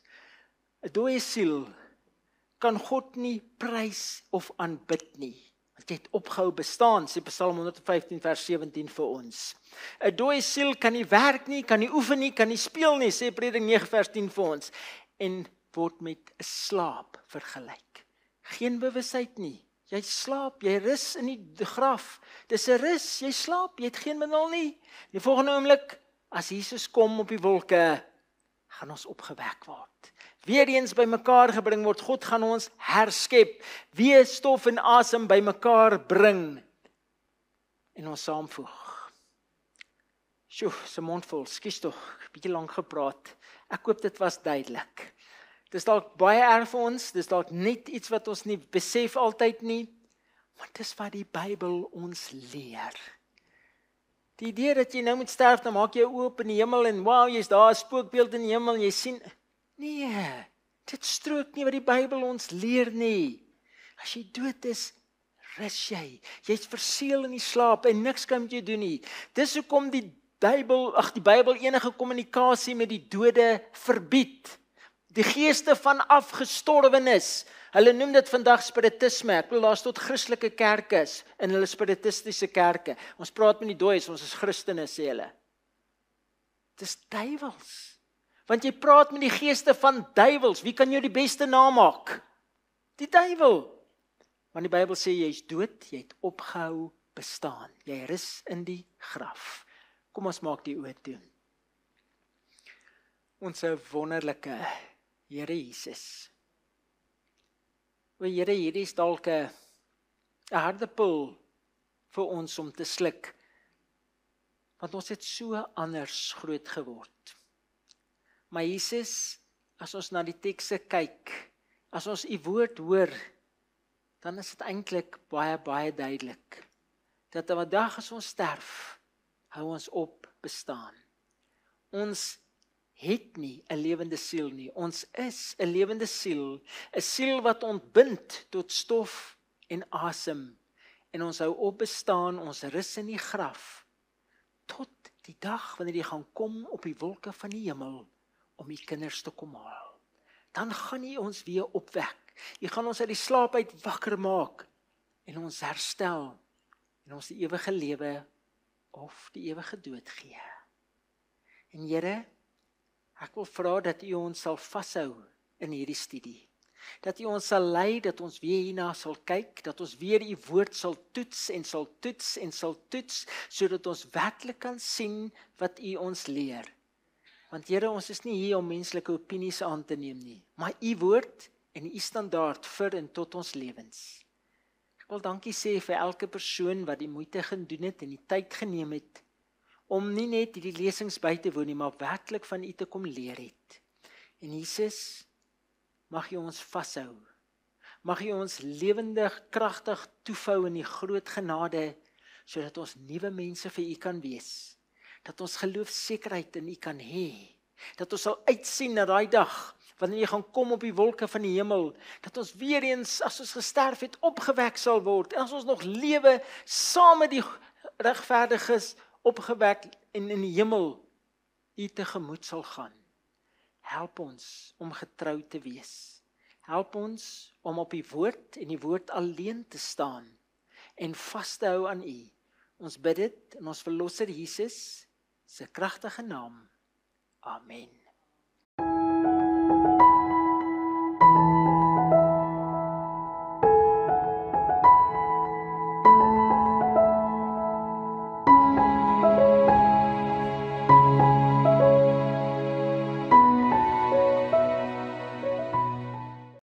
'n Dooie siel kan God nie prys of aanbid nie, want jy het opgehou bestaan, sê Psalm 115 vers 17 vir ons. 'n Dooie siel kan nie werk nie, kan nie oefen nie, kan nie speel nie, sê Prediker 9 vers 10 vir ons, en word met 'n slaap vergelyk. Geen bewusheid nie, jy slaap, jy rus in die graf, dis 'n rus, jy slaap, jy het geen benul nie. Die volgende oomblik, as Jesus kom op die wolke, gaan ons opgewek word. Weer eens by mekaar gebring word, God gaan ons herskep, weer stof en asem by mekaar bring, en ons saamvoeg. Sjoe, se mond vol, skus tog, bietjie lank gepraat. Ek hoop dit was duidelik. Dis dalk baie erg vir ons, dis dalk net iets wat ons nie besef altyd nie, maar dis wat die Bybel ons leer. Die idee dat jy nou moet sterf, dan maak jy oop in die hemel en wow, jy's daar, 'n spookbeeld in die hemel en jy sien, nee, dit strook nie wat die Bybel ons leer nie. As jy dood is, rus jy. Jy's verseël in die slaap en niks kan met jou doen nie. Dis hoekom die Bybel enige kommunikasie met die dode verbied. Die geeste van afgestorwenes. Hulle noem dit vandag spiritisme. Ek bedoel, daar's tot Christelike kerke in hulle spiritistiese kerke. Ons praat met die dooies, ons is Christene, sê hulle. Dis duiwels. Want jy praat met die geeste van duiwels. Wie kan jou die beste namaak? Die duiwel. Want die Bybel sê jy is dood, jy het opgehou bestaan. Jy rus in die graf. Kom ons maak die oë toe. Ons wonderlike Here Jesus. O Here, hierdie is dalk 'n harde pil vir ons om te sluk. Want ons het so anders groot geword. Maar Jesus, as ons na die tekste kyk, as ons u woord hoor, dan is dit eintlik baie, baie duidelik. Dat op 'n dag as ons sterf, hou ons op bestaan. Ons het nie 'n lewende siel nie. Ons is 'n lewende siel. 'n Siel wat ontbind tot stof en asem. En ons hou op bestaan, ons rus in die graf. Tot die dag wanneer jy gaan kom op die wolke van die hemel, om die kinders te kom haal. Dan gaan hy ons weer opwek. Hy gaan ons uit die slaap uit wakker maak, en ons herstel, en ons die ewige lewe, of die ewige dood gee. En Here, ek wil vra dat u ons sal vashou in hierdie studie. Dat u ons sal lei, dat ons weer hierna sal kyk, dat ons weer u woord sal toets en sal toets en sal toets, sodat ons werklik kan sien wat u ons leer. Want Here, ons is nie hier om menslike opinies aan te neem nie, maar u woord en u standaard vir en tot ons lewens. Ek wil dankie sê vir elke persoon wat die moeite gedoen het en die tyd geneem het, om nie net die lesings by te woon nie, maar werklik van u te kom leer het. En Jesus, mag u ons vashou. Mag u ons lewendig, kragtig toevou in die groot genade, sodat ons nuwe mense vir u kan wees. dat ons geloofsekerheid in U kan hê, dat ons sal uitsien na daai dag, wanneer jy gaan kom op die wolke van die hemel, dat ons weer eens, as ons gesterf het, opgewek sal word, en as ons nog lewe, saam met die regverdiges opgewek, en in die hemel U tegemoet sal gaan. Help ons om getrou te wees. Help ons om op die woord en die woord alleen te staan, en vas te hou aan U. Ons bid dit in ons verlosser Jesus se kragtige naam. Amen.